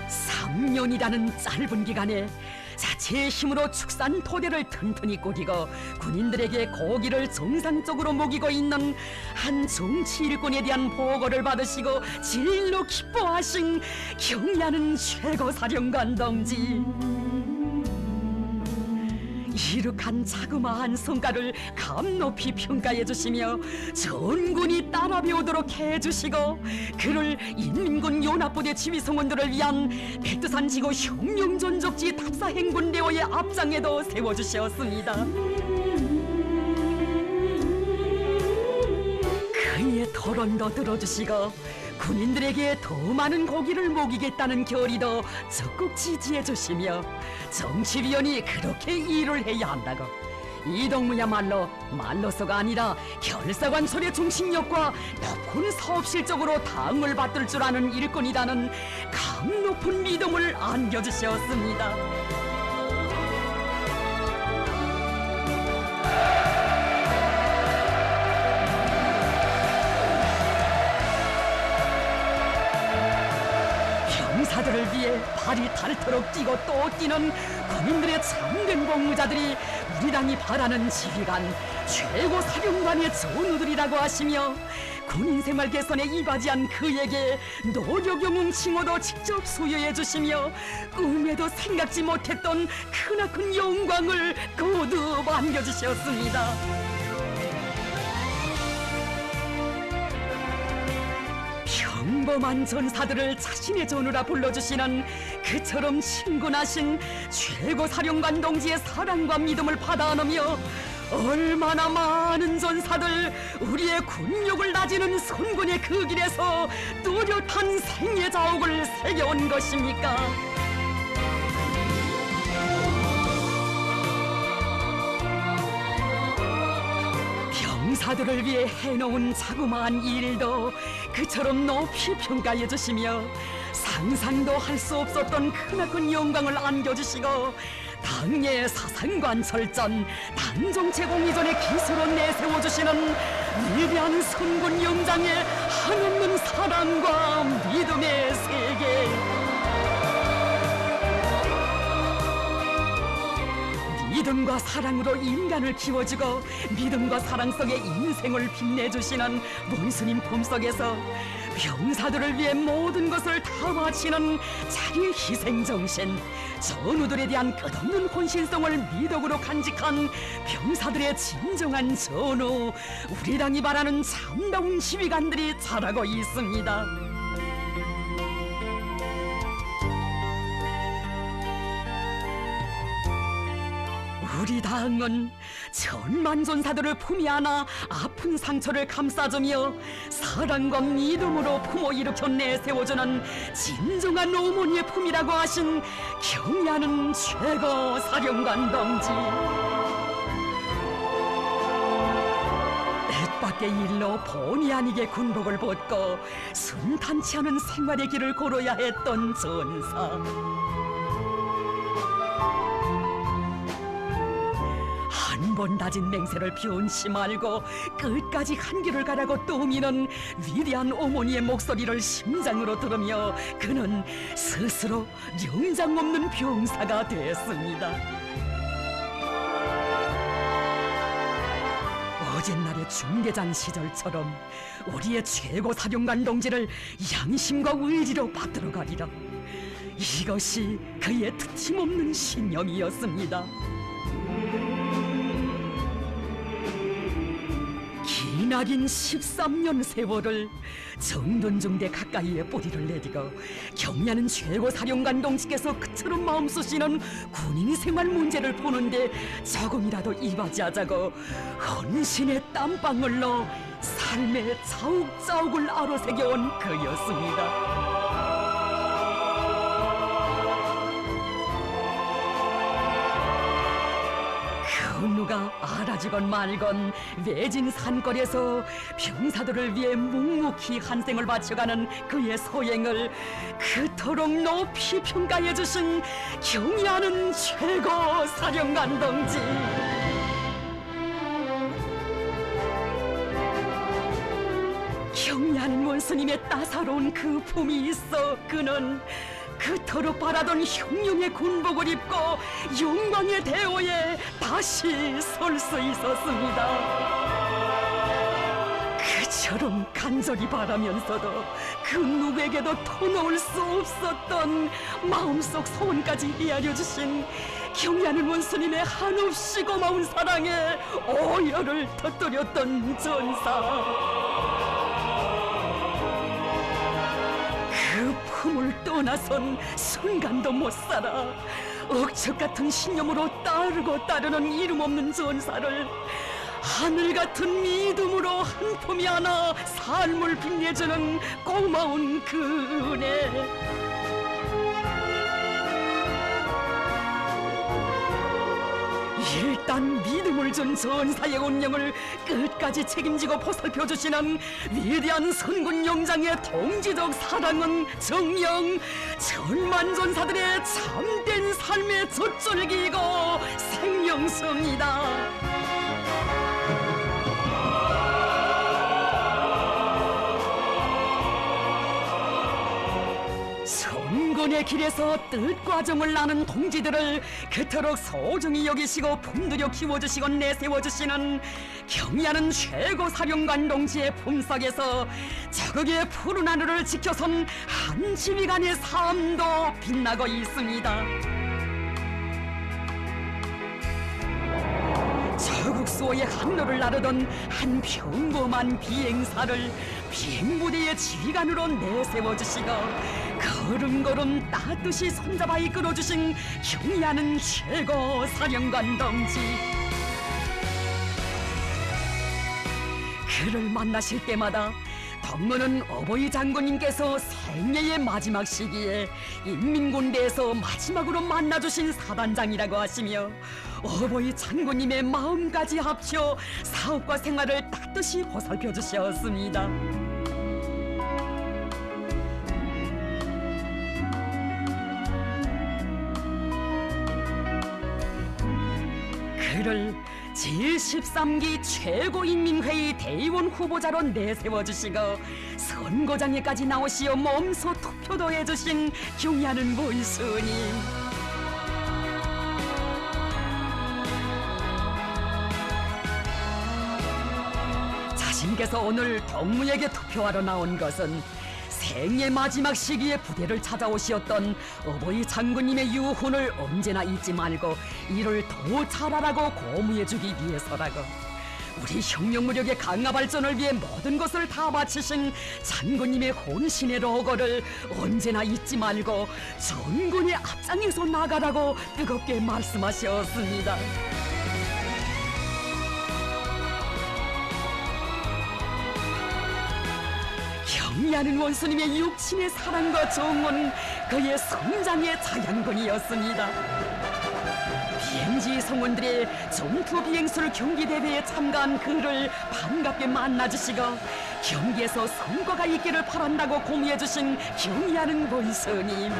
3년이라는 짧은 기간에 자체의 힘으로 축산 토대를 튼튼히 꾸리고 군인들에게 고기를 정상적으로 먹이고 있는 한 정치 일꾼에 대한 보고를 받으시고 진일로 기뻐하신 경야는 최고사령관 동지. 이룩한 자그마한 성과를 감 높이 평가해 주시며 전군이 따라 배우도록 해주시고, 그를 인민군 연합부대 지휘성원들을 위한 백두산 지구 혁명전적지 탑사행군대원의 앞장에도 세워주셨습니다. 그의 토론도 들어주시고 군인들에게 더 많은 고기를 먹이겠다는 결의도 적극 지지해 주시며, 정치위원이 그렇게 일을 해야 한다고, 이동무야말로 말로서가 아니라 결사관설의 정신력과 높은 사업 실적으로 당을 받들 줄 아는 일꾼이라는 감 높은 믿음을 안겨주셨습니다. 병사들을 위해 발이 닳도록 뛰고 또 뛰는 군인들의 참된 복무자들이 우리 당이 바라는 지휘관, 최고 사령관의 전우들이라고 하시며, 군인 생활 개선에 이바지한 그에게 노력영웅 칭호도 직접 수여해 주시며 꿈에도 생각지 못했던 크나큰 영광을 거듭 안겨주셨습니다. 평범한 전사들을 자신의 전우라 불러주시는 그처럼 친근하신 최고 사령관 동지의 사랑과 믿음을 받아 안으며 얼마나 많은 전사들 우리의 군욕을 다지는 선군의 그 길에서 뚜렷한 생애 자옥을 새겨온 것입니까? 병사들을 위해 해놓은 자그마한 일도 그처럼 높이 평가해 주시며 상상도 할 수 없었던 크나큰 영광을 안겨주시고 당의 사상관 설전, 단정체 공의전의 기술을 내세워주시는 위대한 선군 영장의 한없는 사랑과 믿음의 세계. 믿음과 사랑으로 인간을 키워주고 믿음과 사랑 속에 인생을 빛내주시는 문스님 품속에서 병사들을 위해 모든 것을 다 바치는 자기 희생정신, 전우들에 대한 끝없는 헌신성을 미덕으로 간직한 병사들의 진정한 전우, 우리 당이 바라는 참다운 지휘관들이 자라고 있습니다. 우리 당은 천만전사들을 품에 안아 아픈 상처를 감싸주며 사랑과 믿음으로 품어 일으켜 내세워주는 진정한 어머니의 품이라고 하신 경의하는 최고 사령관 동지. 뜻밖의 일로 본의 아니게 군복을 벗고 순탄치 않은 생활의 길을 걸어야 했던 전사. 한 번 다진 맹세를 변치 말고 끝까지 한 길을 가라고 떠미는 위대한 어머니의 목소리를 심장으로 들으며 그는 스스로 영장 없는 병사가 됐습니다. 어젯날의 중대장 시절처럼 우리의 최고 사령관 동지를 양심과 의지로 받들어 가리라. 이것이 그의 틀림없는 신념이었습니다. 기나긴 13년 세월을 정든중대 가까이에 뿌리를 내디고 경의하는 최고 사령관 동지께서 그처럼 마음 쓰시는 군인 생활 문제를 보는데 조금이라도 이바지하자고 헌신의 땀방울 넣어 삶의 자욱자욱을 아로새겨온 그였습니다. 누가 알아주건 말건 외진 산골에서 병사들을 위해 묵묵히 한 생을 바쳐가는 그의 소행을 그토록 높이 평가해 주신 경의하는 최고 사령관 동지. 경의하는 원스님의 따사로운 그 품이 있어 그는 그토록 바라던 흉흉의 군복을 입고 영광의 대오에 다시 설 수 있었습니다. 그처럼 간절히 바라면서도 그 누구에게도 터놓을 수 없었던 마음속 소원까지 헤아려 주신 경의하는 원스님의 한없이 고마운 사랑에 오열을 터뜨렸던 전사. 그 품을 떠나선 순간도 못 살아 억척 같은 신념으로 따르는 이름 없는 전사를 하늘 같은 믿음으로 한 품이 안아 삶을 빛내주는 고마운 그 은혜. 일단 믿음을 준 전사의 운명을 끝까지 책임지고 보살펴 주시는 위대한 선군 영장의 동지적 사랑은 정녕 천만전사들의 참된 삶의 젖줄기이고 생명성이다. 선군의 길에서 뜻과 정을 나눈 동지들을 그토록 소중히 여기시고 품들여 키워주시고 내세워주시는 경의하는 최고 사령관 동지의 품속에서 저극의 푸른 하늘을 지켜선 한 지휘관의 삶도 빛나고 있습니다. 저국 수호의 항로를 나르던 한 평범한 비행사를 비행부대의 지휘관으로 내세워주시고 걸음걸음 따뜻이 손잡아 이끌어주신 경의하는 최고 사령관 동지. 그를 만나실 때마다 덕무는 어버이 장군님께서 생애의 마지막 시기에 인민군대에서 마지막으로 만나주신 사단장이라고 하시며 어버이 장군님의 마음까지 합쳐 사업과 생활을 따뜻이 보살펴 주셨습니다. 그를 제13기 최고인민회의 대의원 후보자로 내세워주시고 선거장에까지 나오시어 몸소 투표도 해주신 경의하는 문수님, 자신께서 오늘 동무에게 투표하러 나온 것은 생애 마지막 시기에 부대를 찾아오시었던 어버이 장군님의 유훈을 언제나 잊지 말고 이를 더 잘하라고 고무해주기 위해서라고. 우리 혁명무력의 강화 발전을 위해 모든 것을 다 바치신 장군님의 혼신의 로고를 언제나 잊지 말고 전군의 앞장에서 나가라고 뜨겁게 말씀하셨습니다. 경의하는 원수님의 육신의 사랑과 정은 그의 성장의 자양분이었습니다. 비행지 성원들의 전투 비행술 경기 대회에 참가한 그를 반갑게 만나주시고 경기에서 성과가 있기를 바란다고 공유해주신 경의하는 원수님,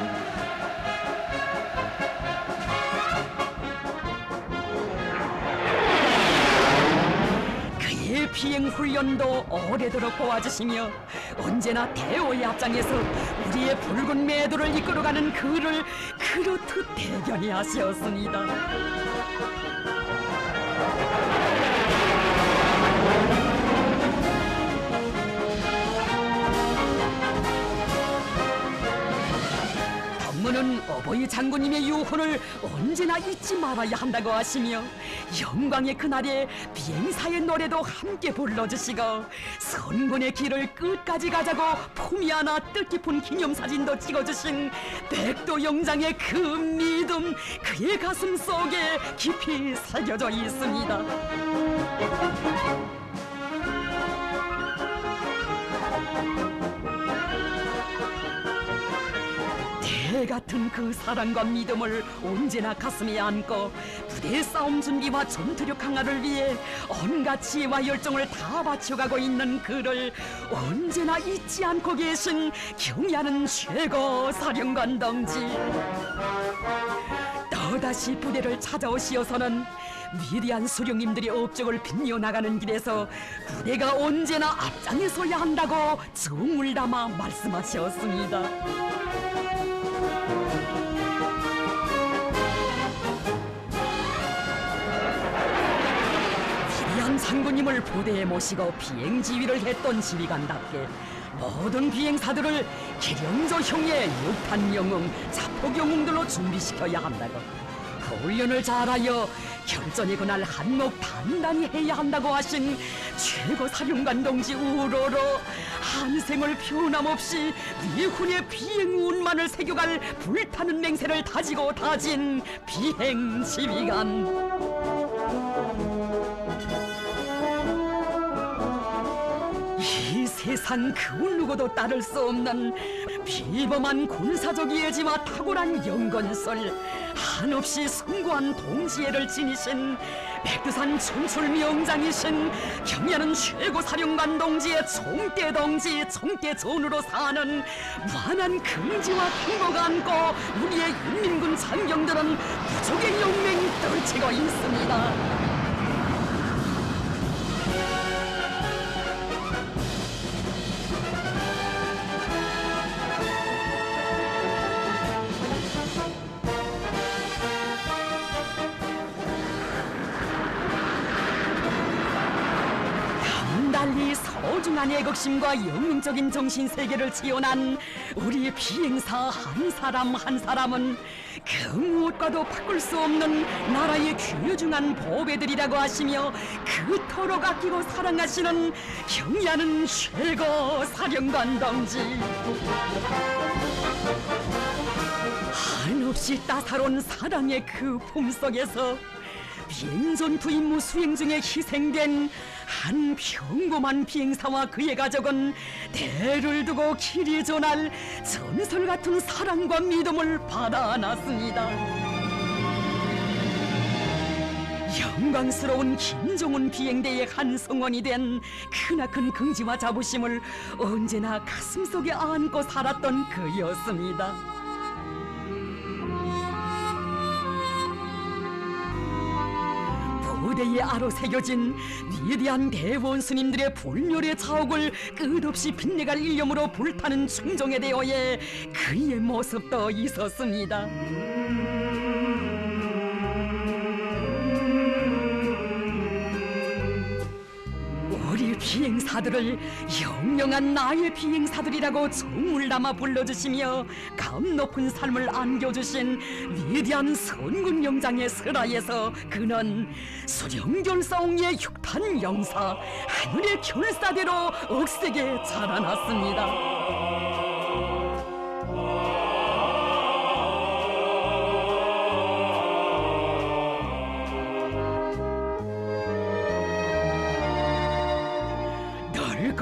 비행 훈련도 오래도록 도와주시며 언제나 대오의 앞장에서 우리의 붉은 매도를 이끌어가는 그를 그렇듯 대견히 하시었습니다. 동무는 어버이 장군님의 유훈을 언제나 잊지 말아야 한다고 하시며 영광의 그날에 비행사의 노래도 함께 불러주시고 선군의 길을 끝까지 가자고 품위 하나 뜻깊은 기념사진도 찍어주신 백도 영장의 그 믿음, 그의 가슴 속에 깊이 새겨져 있습니다. 개 같은 그 사랑과 믿음을 언제나 가슴에 안고 부대 싸움 준비와 전투력 강화를 위해 온갖 지혜와 열정을 다 바쳐가고 있는 그를 언제나 잊지 않고 계신 경의하는 최고 사령관 동지, 또다시 부대를 찾아오시어서는 위대한 수령님들의 업적을 빛내어나가는 길에서 부대가 언제나 앞장에 서야 한다고 정을 담아 말씀하셨습니다. 위대한 장군님을 부대에 모시고 비행 지휘를 했던 지휘관답게 모든 비행사들을 기령조형의 육탄 영웅, 자폭 영웅들로 준비시켜야 한다고, 그 훈련을 잘하여 결전의 그날 한몫 단단히 해야 한다고 하신 최고 사령관 동지 우러러 한생을 변함없이 미훈의 비행운만을 새겨갈 불타는 맹세를 다지고 다진 비행 지휘관, 이 세상 그 누구도 따를 수 없는 비범한 군사적 예지와 탁월한 영건설, 한없이 숭고한 동지애를 지니신 백두산 춘출 명장이신 경의하는 최고 사령관 동지의 총대 동지, 총대 전으로 사는 무한한 긍지와 행복 안고 우리의 인민군 장병들은 부족의 용맹 떨치고 있습니다. 달리 소중한 애국심과 영웅적인 정신 세계를 지원한 우리 비행사 한 사람 한 사람은 그 무엇과도 바꿀 수 없는 나라의 귀중한 보배들이라고 하시며 그토록 아끼고 사랑하시는 경의하는 최고 사령관 동지, 한없이 따사로운 사랑의 그 품속에서 비행전투 임무 수행 중에 희생된 한 평범한 비행사와 그의 가족은 대를 두고 길이 전할 전설 같은 사랑과 믿음을 받아 안았습니다. 영광스러운 김종훈 비행대의 한 성원이 된 크나큰 긍지와 자부심을 언제나 가슴속에 안고 살았던 그였습니다. 무대에 아로새겨진 위대한 대원수님들의 불멸의 자옥을 끝없이 빛내갈 일념으로 불타는 충정에 대하여 그의 모습도 있었습니다. 우리 비행사들을 영영한 나의 비행사들이라고 정을 담아 불러주시며 감 높은 삶을 안겨주신 위대한 선군 영장의 설하에서 그는 수령결사옹의 육탄 영사 하늘의 결사대로 억세게 자라났습니다.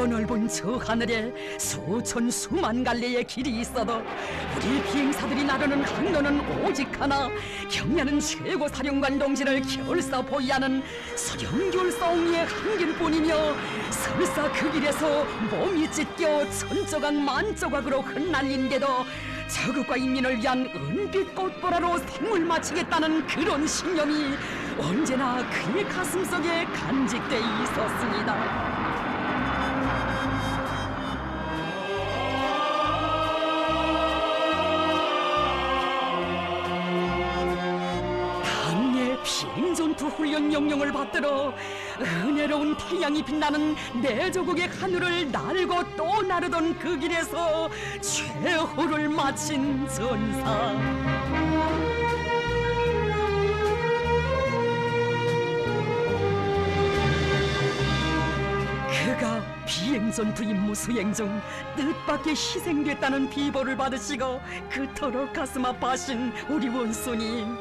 넓은 저 하늘에 수천 수만 갈래의 길이 있어도 우리 비행사들이 나르는 항로는 오직 하나, 경야는 최고 사령관 동지를 결사 보위하는 수령결사옹의 한 길뿐이며 설사 그 길에서 몸이 찢겨 천조각 만조각으로 흩날린데도 저국과 인민을 위한 은빛 꽃보라로 생을 마치겠다는 그런 신념이 언제나 그의 가슴속에 간직돼 있었습니다. 비행전투 훈련 명령을 받들어 은혜로운 태양이 빛나는 내 조국의 하늘을 날고 또 나르던 그 길에서 최후를 마친 전사. 그가 비행전투 임무 수행 중 뜻밖의 희생됐다는 비보를 받으시고 그토록 가슴 아파하신 우리 원수님,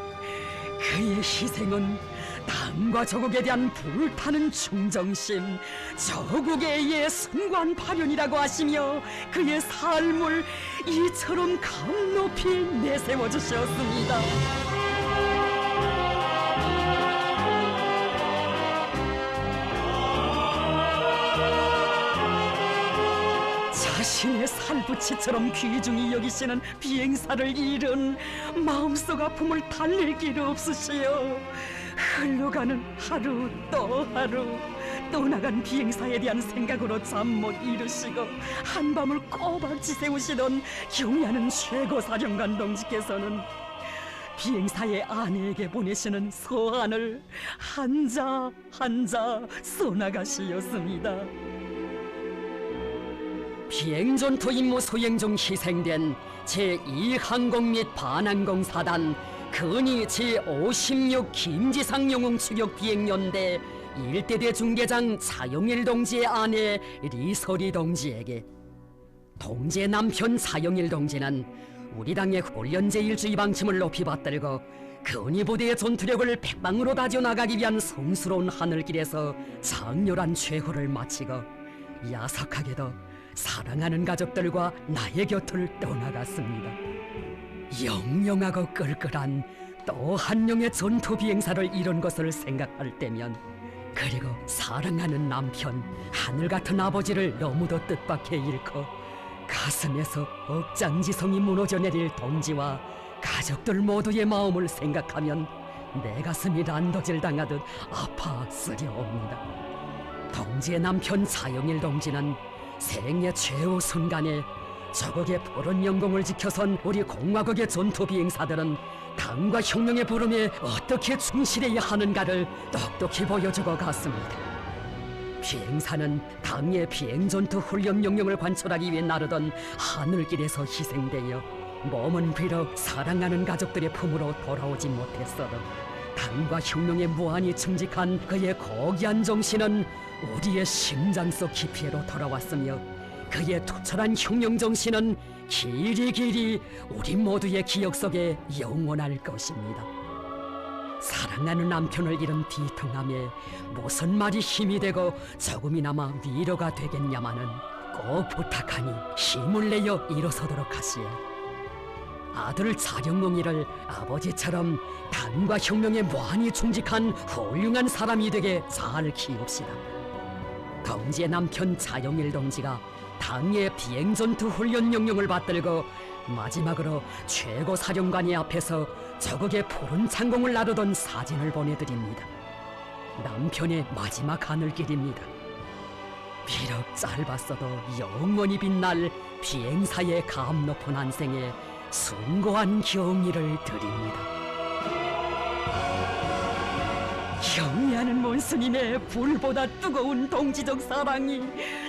그의 희생은 땅과 저국에 대한 불타는 충정심, 저국에 의해 순관 발현이라고 하시며 그의 삶을 이처럼 감 높이 내세워 주셨습니다. 자신의 살부치처럼 귀중히 여기시는 비행사를 잃은 마음속 아픔을 달랠 길 없으시오. 흘러가는 하루 또 하루, 떠나간 비행사에 대한 생각으로 잠 못 이루시고 한밤을 꼬박 지새우시던 경애하는 최고사령관 동지께서는 비행사의 아내에게 보내시는 서한을 한자 한자 써나가시었습니다. 비행전투 임무 수행 중 희생된 제2항공 및 반항공 사단 근위 제56 김지상 영웅 추격 비행연대 1대대 중대장 차영일 동지의 아내 리설이 동지에게, 동지의 남편 차영일 동지는 우리 당의 훈련제 일주의 방침을 높이 받들고 근위 부대의 전투력을 백방으로 다져나가기 위한 성스러운 하늘길에서 장렬한 최후를 마치고 야속하게도 사랑하는 가족들과 나의 곁을 떠나갔습니다. 영영하고 끌끌한 또 한 명의 전투 비행사를 잃은 것을 생각할 때면, 그리고 사랑하는 남편, 하늘 같은 아버지를 너무도 뜻밖에 잃고 가슴에서 억장지성이 무너져 내릴 동지와 가족들 모두의 마음을 생각하면 내 가슴이 난도질 당하듯 아파 쓰려옵니다. 동지의 남편 차영일 동지는 생애 최후 순간에 저국의 푸른 영공을 지켜선 우리 공화국의 전투 비행사들은 당과 혁명의 부름에 어떻게 충실해야 하는가를 똑똑히 보여주고 갔습니다. 비행사는 당의 비행전투 훈련 명령을 관철하기 위해 나르던 하늘길에서 희생되어 몸은 비록 사랑하는 가족들의 품으로 돌아오지 못했어도 당과 혁명에 무한히 충직한 그의 고귀한 정신은 우리의 심장 속 깊이로 돌아왔으며, 그의 투철한 혁명 정신은 길이길이 우리 모두의 기억 속에 영원할 것입니다. 사랑하는 남편을 잃은 비통함에 무슨 말이 힘이 되고 조금이나마 위로가 되겠냐마는 꼭 부탁하니 힘을 내어 일어서도록 하시오. 아들 차령몽이를 아버지처럼 당과 혁명에 무한히 충직한 훌륭한 사람이 되게 잘 키웁시다. 동지의 남편 차영일 동지가 당의 비행전투 훈련 명령을 받들고 마지막으로 최고 사령관이 앞에서 저국의 푸른 창공을 나르던 사진을 보내드립니다. 남편의 마지막 하늘길입니다. 비록 짧았어도 영원히 빛날 비행사의 감 높은 한생에 숭고한 경의를 드립니다. 경의하는 몬스님의 불보다 뜨거운 동지적 사랑이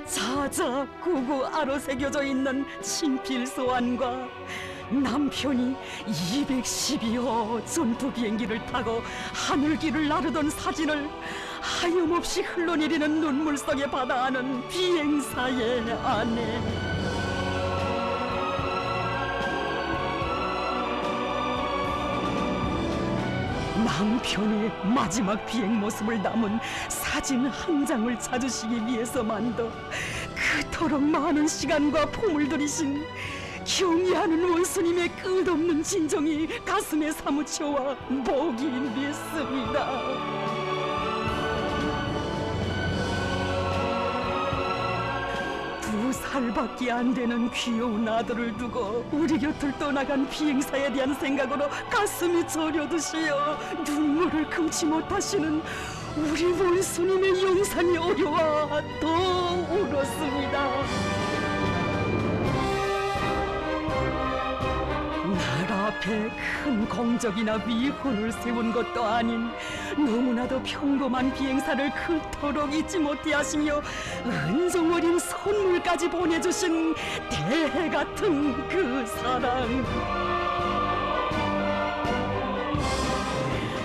자자구구 아로새겨져 있는 친필 소환과 남편이 212호 전투 비행기를 타고 하늘길을 나르던 사진을 하염없이 흘러내리는 눈물 속에 바다하는 비행사의 아내. 남편의 마지막 비행 모습을 담은 사진 한 장을 찾으시기 위해서만도 그토록 많은 시간과 품을 들이신 경의하는 원수님의 끝없는 진정이 가슴에 사무쳐와 목이 맺습니다. 두 살밖에 안 되는 귀여운 아들을 두고 우리 곁을 떠나간 비행사에 대한 생각으로 가슴이 저려드시어 눈물을 금치 못하시는 우리 원수님의 영상이 어려워 더 울었습니다. 나라 앞에 큰 공적이나 위훈을 세운 것도 아닌 너무나도 평범한 비행사를 그토록 잊지 못해 하시며 은종어린 선물까지 보내주신 대해 같은 그 사랑.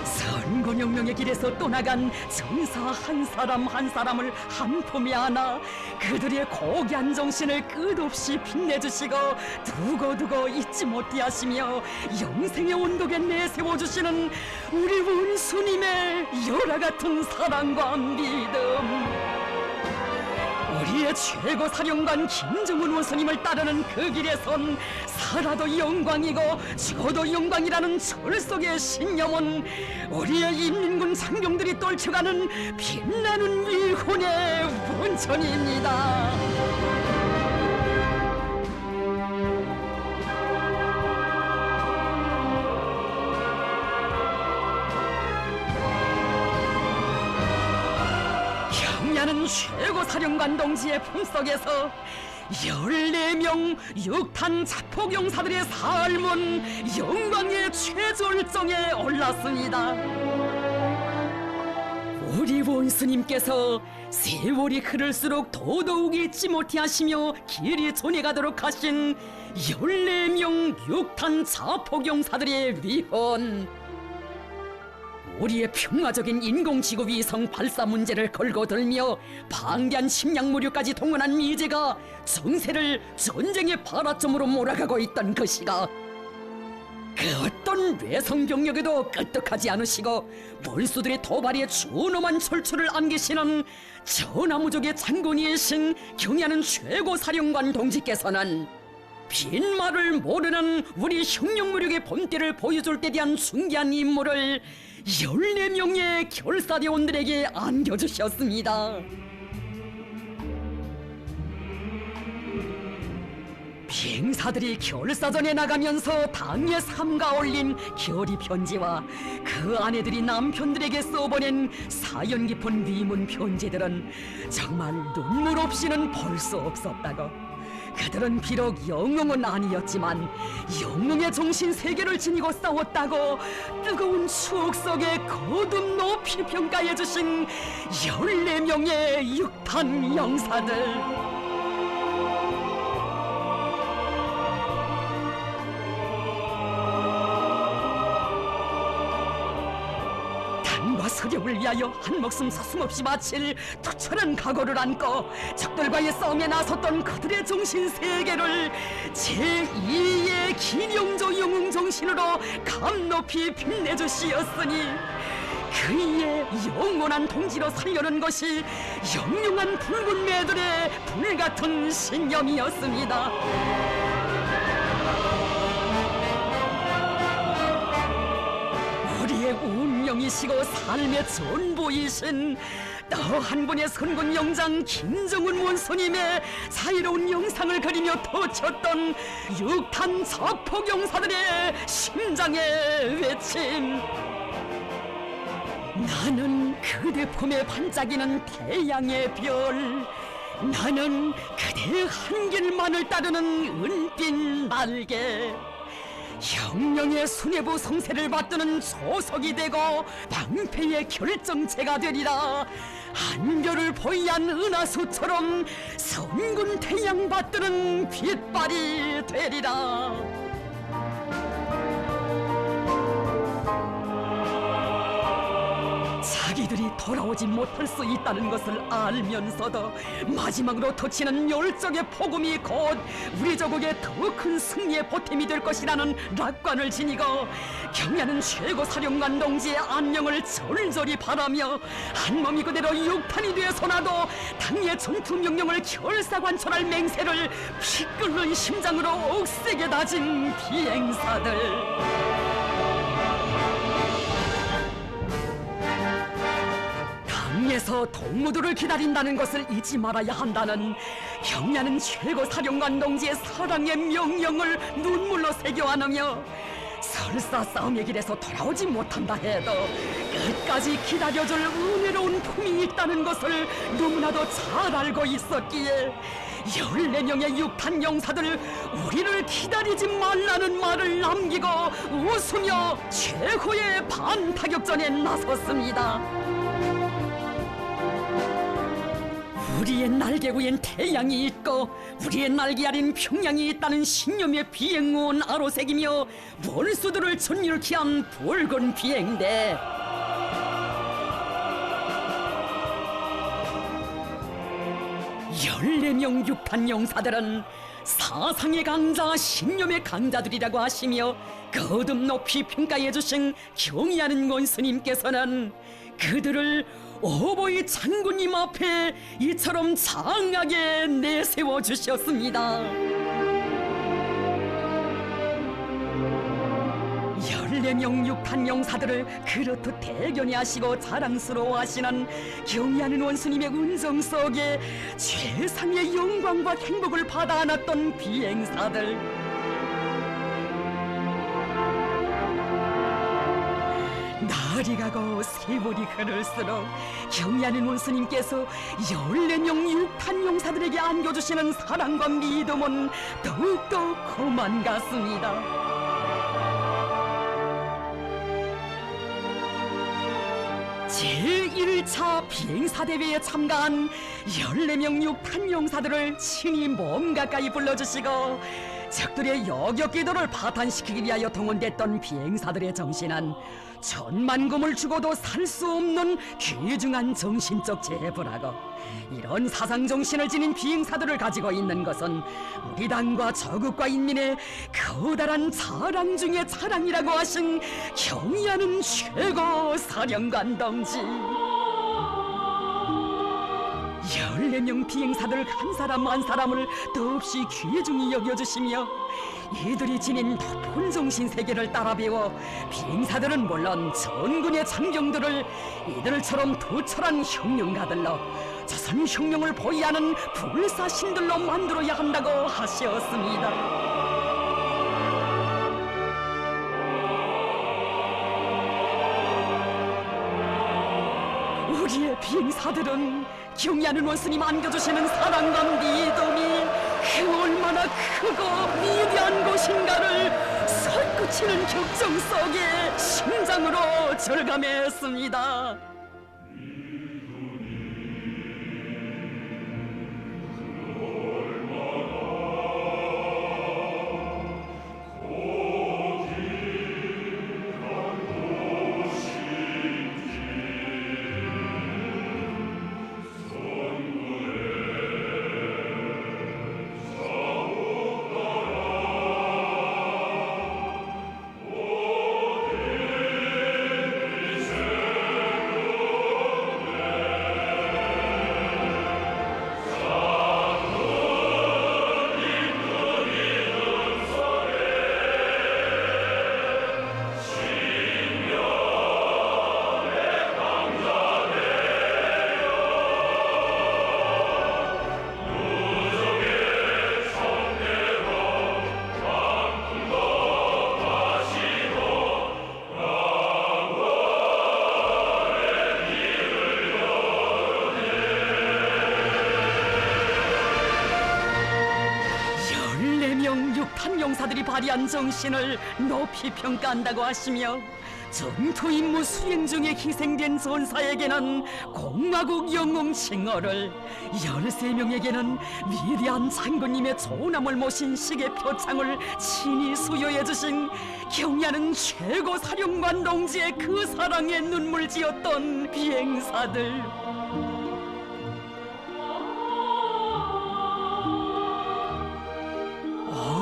선군혁명의 길에서 떠나간 전사 한 사람 한 사람을 한 품에 안아 그들의 고귀한 정신을 끝없이 빛내주시고 두고두고 잊지 못해 하시며 영생의 온도에 내세워주시는 우리 원수님의 열화같은 사랑과 믿음. 우리의 최고 사령관 김정은 원수님을 따르는 그 길에선 살아도 영광이고 죽어도 영광이라는 철석의 신념은 우리의 인민군 장병들이 떨쳐가는 빛나는 위훈의 원천입니다. 경의하는 최고 사령관 동지의 품속에서 14명 육탄 자폭용사들의 삶은 영광의 최절정에 올랐습니다. 우리 원수님께서 세월이 흐를수록 더더욱 잊지 못해 하시며 길이 전해가도록 하신 14명 육탄 자폭용사들의 위헌, 우리의 평화적인 인공지구 위성 발사 문제를 걸고 들며 방대한 식량무류까지 동원한 미제가 정세를 전쟁의 발화점으로 몰아가고 있던 그 시각, 그 어떤 외성병력에도 끄떡하지 않으시고 몰수들의 도발에 준엄한 철출을 안기시는 전하무족의 장군이신 경의하는 최고사령관 동지께서는 빈말을 모르는 우리 혁명무력의 본때를 보여줄 때 대한 중대한 임무를 14명의 결사대원들에게 안겨주셨습니다. 비행사들이 결사전에 나가면서 당에 삼가 올린 결의 편지와 그 아내들이 남편들에게 써보낸 사연 깊은 위문 편지들은 정말 눈물 없이는 볼 수 없었다고. 그들은 비록 영웅은 아니었지만 영웅의 정신 세계를 지니고 싸웠다고 뜨거운 추억 속에 거듭 높이 평가해 주신 14명의 육탄 영사들. 서령을 위하여 한 목숨 서슴없이 바칠 투철한 각오를 안고 적들과의 싸움에 나섰던 그들의 정신 세계를 제2의 기념조 영웅 정신으로 감높이 빛내주시었으니 그이의 영원한 동지로 살려는 것이 영롱한 붉은 매들의 불같은 신념이었습니다. 우리의 운명이시고 삶의 전부이신 또 한 분의 선군 영장 김정은 원수님의 자유로운 영상을 그리며 터쳤던 육탄 자폭용사들의 심장의 외침. 나는 그대 품에 반짝이는 태양의 별, 나는 그대의 한 길만을 따르는 은빛 날개. 형령의 수뇌부 성세를 받드는 조석이 되고 방패의 결정체가 되리라. 한별을 보이한 은하수처럼 성군 태양 받드는 빛발이 되리라. 자기들이 돌아오지 못할 수 있다는 것을 알면서도 마지막으로 터치는 열정의 폭음이 곧 우리 조국의 더 큰 승리의 보탬이 될 것이라는 낙관을 지니고 경야는 최고 사령관 동지의 안녕을 절절히 바라며 한몸이 그대로 육탄이 되어서나도 당의 전투 명령을 결사관철할 맹세를 피 끓는 심장으로 억세게 다진 비행사들. 에서 동무들을 기다린다는 것을 잊지 말아야 한다는 경야는 최고 사령관 동지의 사랑의 명령을 눈물로 새겨 안으며 설사 싸움의 길에서 돌아오지 못한다 해도 끝까지 기다려줄 은혜로운 품이 있다는 것을 너무나도 잘 알고 있었기에 14명의 육탄 용사들 우리를 기다리지 말라는 말을 남기고 웃으며 최고의 반타격전에 나섰습니다. 우리의 날개 위엔 태양이 있고 우리의 날개 아린 평양이 있다는 신념의 비행무원 아로색이며 원수들을 전율케 한 붉은 비행대. 열네 명 육탄 용사들은 사상의 강자, 신념의 강자들이라고 하시며 거듭 높이 평가해 주신 경의하는 원수님께서는 그들을 오보이 장군님 앞에 이처럼 장하게 내세워 주셨습니다. 14명 육탄 용사들을 그렇듯 대견해하시고 자랑스러워하시는 경의하는 원수님의 은정 속에 최상의 영광과 행복을 받아 안았던 비행사들. 날이 가고 세월이 흐를수록 경의하는 원수님께서 14명 육탄 용사들에게 안겨주시는 사랑과 믿음은 더욱더 고만 같습니다. 제1차 비행사대회에 참가한 14명 육탄 용사들을 친히 몸 가까이 불러주시고 적들의 여격기도를 파탄시키기 위하여 동원됐던 비행사들의 정신은 천만금을 주고도 살 수 없는 귀중한 정신적 재부라고, 이런 사상정신을 지닌 비행사들을 가지고 있는 것은 우리 당과 저국과 인민의 커다란 자랑 중의 자랑이라고 하신 경의하는 최고 사령관 동지. 14명 비행사들 한 사람 한 사람을 더없이 귀중히 여겨주시며 이들이 지닌 높은 정신세계를 따라 배워 비행사들은 물론 전군의 장병들을 이들처럼 투철한 혁명가들로 조선 혁명을 보위하는 불사신들로 만들어야 한다고 하셨습니다. 우리의 비행사들은 경의하는 원수님 안겨주시는 사랑과 믿음이 그 얼마나 크고 위대한 것인가를 솟구치는 격정 속에 심장으로 절감했습니다. 비행사들이 발휘한 정신을 높이 평가한다고 하시며 전투 임무 수행 중에 희생된 전사에게는 공화국 영웅 칭호를, 13명에게는 위대한 장군님의 조남을 모신 시계 표창을 친히 수여해 주신 경의하는 최고 사령관 동지의 그 사랑에 눈물 지었던 비행사들.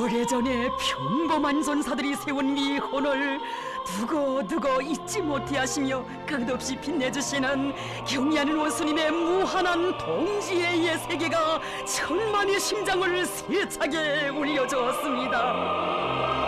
오래전에 평범한 전사들이 세운 미혼을 두고두고 잊지 못해 하시며 끝없이 빛내주시는 경의하는 원수님의 무한한 동지의 예세계가 천만의 심장을 세차게 울려주었습니다.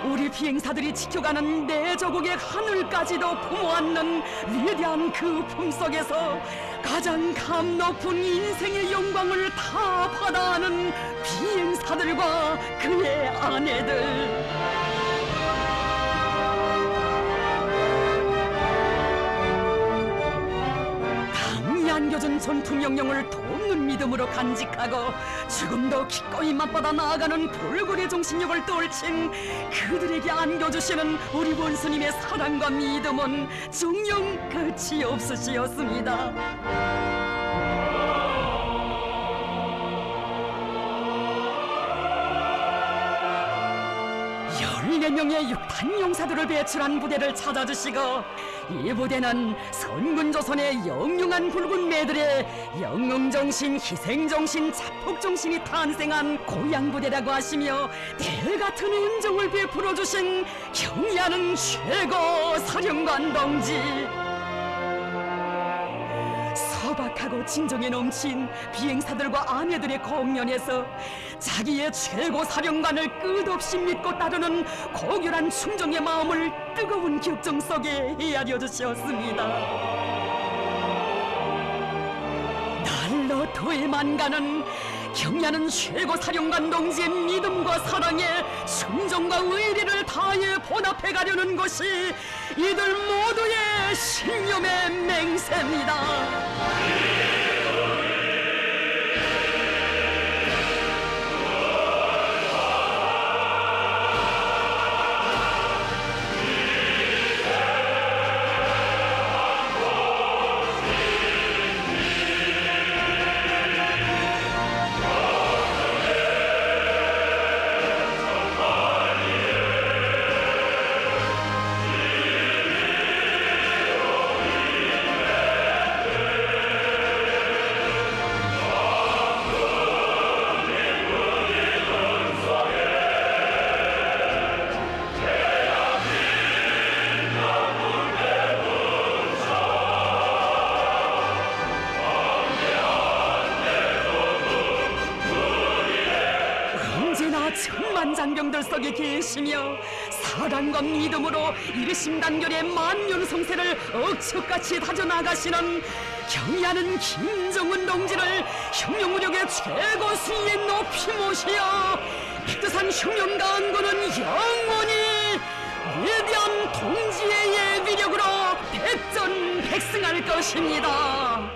우리 비행사들이 지켜가는 내 조국의 하늘까지도 품어안는 위대한 그 품속에서 가장 감 높은 인생의 영광을 다 받아하는 비행사들과 그의 아내들. 안겨준 전투 명령을 돕는 믿음으로 간직하고 죽음도 기꺼이 맞받아 나아가는 불굴의 정신력을 떨친 그들에게 안겨주시는 우리 원수님의 사랑과 믿음은 정녕 끝이 없으시었습니다. 14명의 육탄 용사들을 배출한 부대를 찾아주시고, 이 부대는 선군조선의 영영한 붉은 매들의 영웅정신, 희생정신, 자폭정신이 탄생한 고향부대라고 하시며 대같은 은정을 베풀어주신 경의하는 최고 사령관 동지. 소박하고 진정에 넘친 비행사들과 아내들의 공연에서 자기의 최고 사령관을 끝없이 믿고 따르는 고결한 충정의 마음을 뜨거운 격정 속에 헤아려 주셨습니다. 날로 더해만 가는 경의하는 최고 사령관 동지의 믿음과 사랑에 순정과 의리를 다해 보답해 가려는 것이 이들 모두의 신념의 맹세입니다. 천만장병들 속에 계시며 사랑과 믿음으로 일심단결의 만년성세를 억척같이 다져나가시는 경의하는 김정은 동지를 혁명무력의 최고 수위에 높이 모시어 백두산 혁명강군은 영원히 위대한 동지의 위력으로 백전백승할 것입니다.